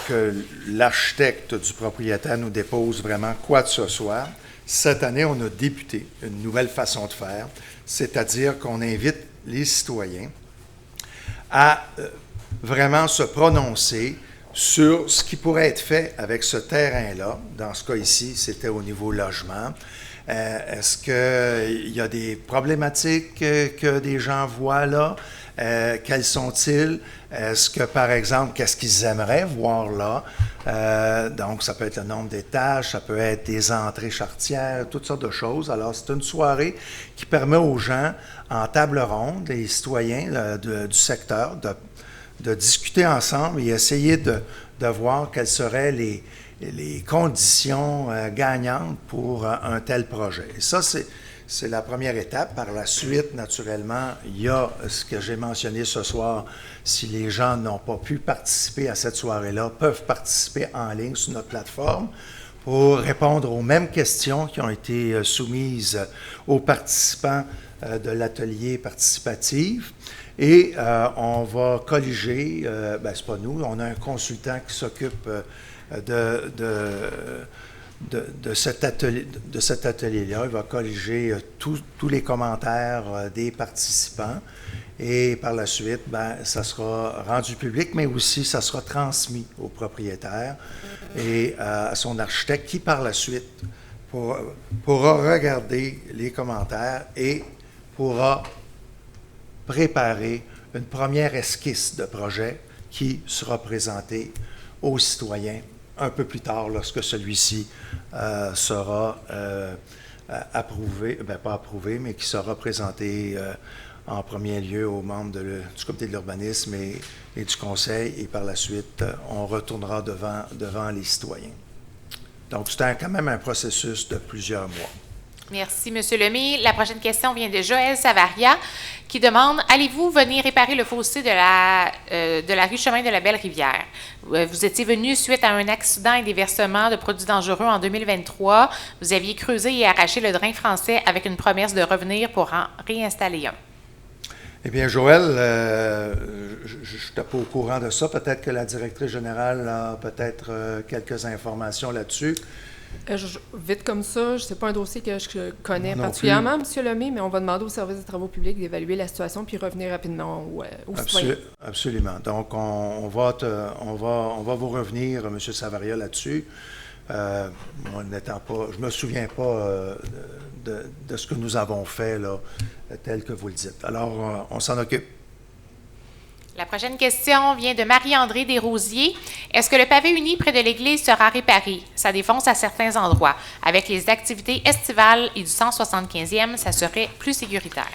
que l'architecte du propriétaire nous dépose vraiment quoi que ce soit, cette année, on a débuté une nouvelle façon de faire, c'est-à-dire qu'on invite les citoyens à vraiment se prononcer sur ce qui pourrait être fait avec ce terrain-là. Dans ce cas ici, c'était au niveau logement. Est-ce qu'il y a des problématiques que des gens voient là? Quels sont-ils? Est-ce que, par exemple, qu'est-ce qu'ils aimeraient voir là? Donc, ça peut être le nombre d'étages, ça peut être des entrées charretières, toutes sortes de choses. Alors, c'est une soirée qui permet aux gens, en table ronde, les citoyens du secteur, de discuter ensemble et essayer de voir quelles seraient les conditions gagnantes pour un tel projet. Et ça, c'est la première étape. Par la suite, naturellement, il y a ce que j'ai mentionné ce soir. Si les gens n'ont pas pu participer à cette soirée-là, peuvent participer en ligne sur notre plateforme pour répondre aux mêmes questions qui ont été soumises aux participants de l'atelier participatif. Et on va colliger, c'est pas nous, on a un consultant qui s'occupe de cet atelier-là. Il va colliger tous les commentaires des participants et par la suite, ça sera rendu public, mais aussi ça sera transmis au propriétaire et à son architecte qui, par la suite, pourra regarder les commentaires et pourra préparer une première esquisse de projet qui sera présentée aux citoyens un peu plus tard lorsque celui-ci sera approuvé, pas approuvé, mais qui sera présenté en premier lieu aux membres du comité de l'urbanisme et du conseil, et par la suite, on retournera devant les citoyens. Donc, c'est quand même un processus de plusieurs mois. Merci, M. Lemay. La prochaine question vient de Joël Savaria qui demande « Allez-vous venir réparer le fossé de la rue Chemin de la Belle-Rivière? Vous étiez venu suite à un accident et des versements de produits dangereux en 2023. Vous aviez creusé et arraché le drain français avec une promesse de revenir pour en réinstaller un. » Eh bien, Joël, je n'étais pas au courant de ça. Peut-être que la directrice générale a peut-être quelques informations là-dessus. Vite comme ça, ce n'est pas un dossier que je connais Non particulièrement, M. Lemay, mais on va demander au service des travaux publics d'évaluer la situation puis revenir rapidement aux citoyens. Absolument. Donc, on va vous revenir, M. Savaria, là-dessus. Moi, je ne me souviens pas de ce que nous avons fait, là, tel que vous le dites. Alors, on s'en occupe. La prochaine question vient de Marie-André Desrosiers. Est-ce que le pavé uni près de l'église sera réparé? Ça défonce à certains endroits. Avec les activités estivales et du 175e, ça serait plus sécuritaire.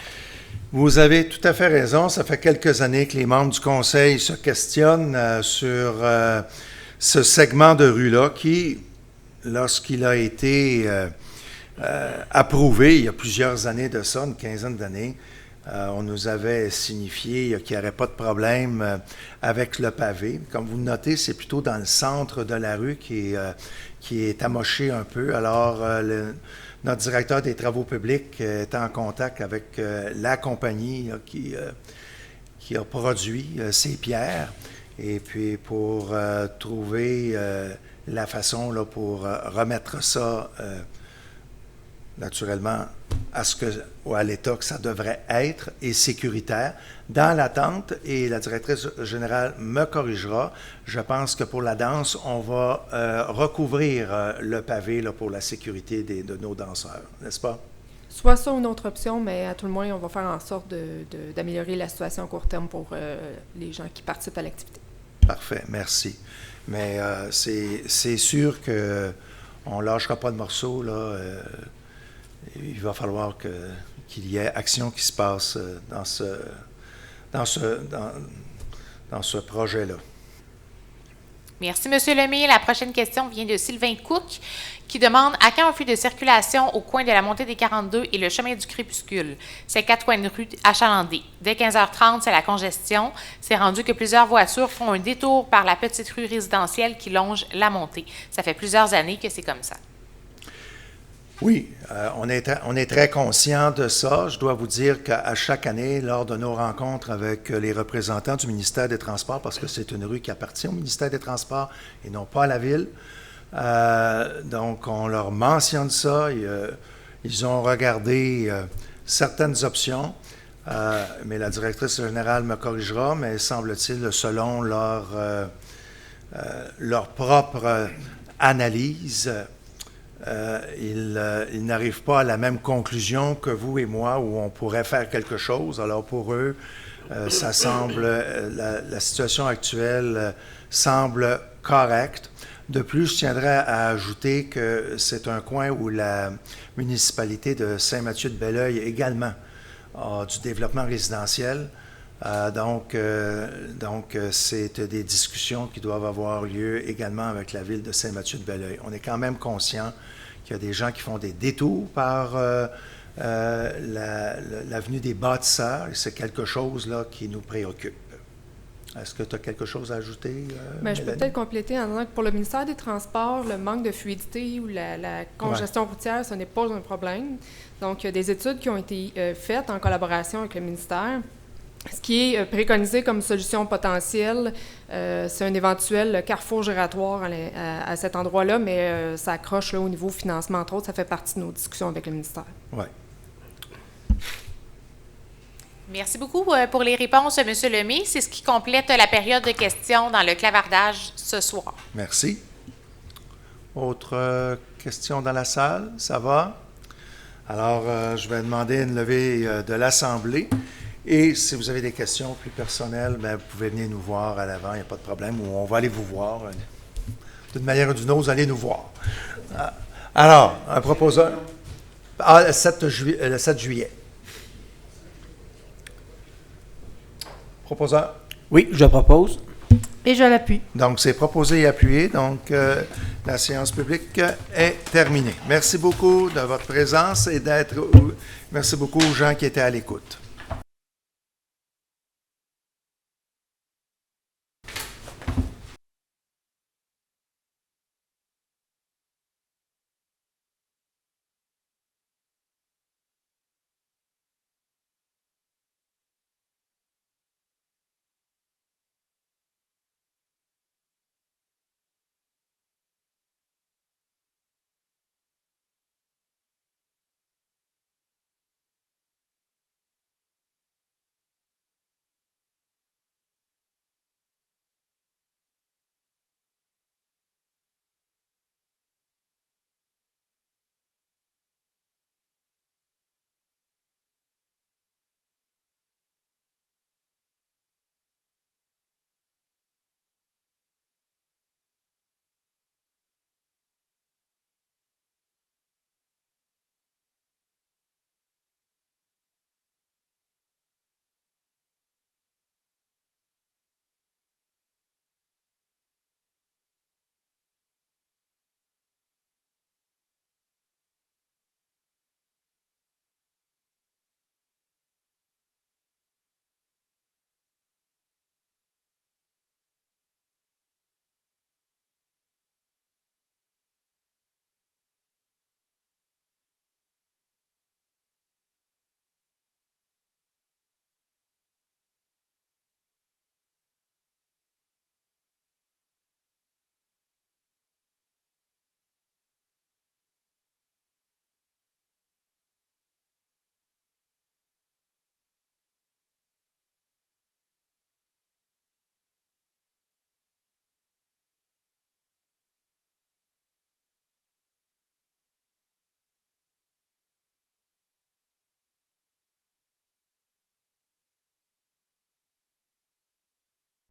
Vous avez tout à fait raison. Ça fait quelques années que les membres du conseil se questionnent sur ce segment de rue-là qui, lorsqu'il a été approuvé, il y a plusieurs années de ça, une quinzaine d'années, on nous avait signifié qu'il n'y aurait pas de problème avec le pavé. Comme vous le notez, c'est plutôt dans le centre de la rue qui est amoché un peu. Alors, notre directeur des travaux publics est en contact avec la compagnie qui a produit ces pierres. Et puis, pour trouver la façon là, pour remettre ça naturellement à l'état que ça devrait être et sécuritaire. Dans l'attente, et la directrice générale me corrigera, je pense que pour la danse, on va recouvrir le pavé là, pour la sécurité de nos danseurs, n'est-ce pas? Soit ça ou une autre option, mais à tout le moins, on va faire en sorte d'améliorer la situation à court terme pour les gens qui participent à l'activité. Parfait, merci. Mais c'est sûr qu'on ne lâchera pas de morceau, là. Il va falloir qu'il y ait action qui se passe dans ce projet-là. Merci, M. Lemay. La prochaine question vient de Sylvain Cook qui demande « À quand un feu de circulation au coin de la montée des 42 et le chemin du Crépuscule? C'est 4 coins de rue achalandés. Dès 15h30, c'est la congestion. C'est rendu que plusieurs voitures font un détour par la petite rue résidentielle qui longe la montée. Ça fait plusieurs années que c'est comme ça. » Oui, on est très conscient de ça. Je dois vous dire qu'à chaque année, lors de nos rencontres avec les représentants du ministère des Transports, parce que c'est une rue qui appartient au ministère des Transports et non pas à la ville, donc on leur mentionne ça. Ils ont regardé certaines options, mais la directrice générale me corrigera, mais semble-t-il, selon leur propre analyse, ils n'arrivent pas à la même conclusion que vous et moi où on pourrait faire quelque chose. Alors pour eux, Ça semble, la situation actuelle semble correcte. De plus, je tiendrais à ajouter que c'est un coin où la municipalité de Saint-Mathieu-de-Belleuil également a du développement résidentiel. Donc, c'est des discussions qui doivent avoir lieu également avec la ville de Saint-Mathieu-de-Belleuil. On est quand même conscient qu'il y a des gens qui font des détours par l'avenue des bâtisseurs et c'est quelque chose là, qui nous préoccupe. Est-ce que tu as quelque chose à ajouter, Bien, je peux peut-être compléter en disant que pour le ministère des Transports, le manque de fluidité ou la congestion routière, ce n'est pas un problème. Donc, il y a des études qui ont été faites en collaboration avec le ministère. Ce qui est préconisé comme solution potentielle, c'est un éventuel carrefour giratoire à cet endroit-là, mais ça accroche là, au niveau financement, entre autres. Ça fait partie de nos discussions avec le ministère. Oui. Merci beaucoup pour les réponses, M. Lemay. C'est ce qui complète la période de questions dans le clavardage ce soir. Merci. Autre question dans la salle? Ça va? Alors, je vais demander une levée de l'Assemblée. Et si vous avez des questions plus personnelles, bien, vous pouvez venir nous voir à l'avant, il n'y a pas de problème, ou on va aller vous voir. D'une manière ou d'une autre, vous allez nous voir. Alors, un proposeur. Le 7 juillet. Proposeur. Oui, je propose. Et je l'appuie. Donc, c'est proposé et appuyé. Donc, la séance publique est terminée. Merci beaucoup de votre présence et merci beaucoup aux gens qui étaient à l'écoute.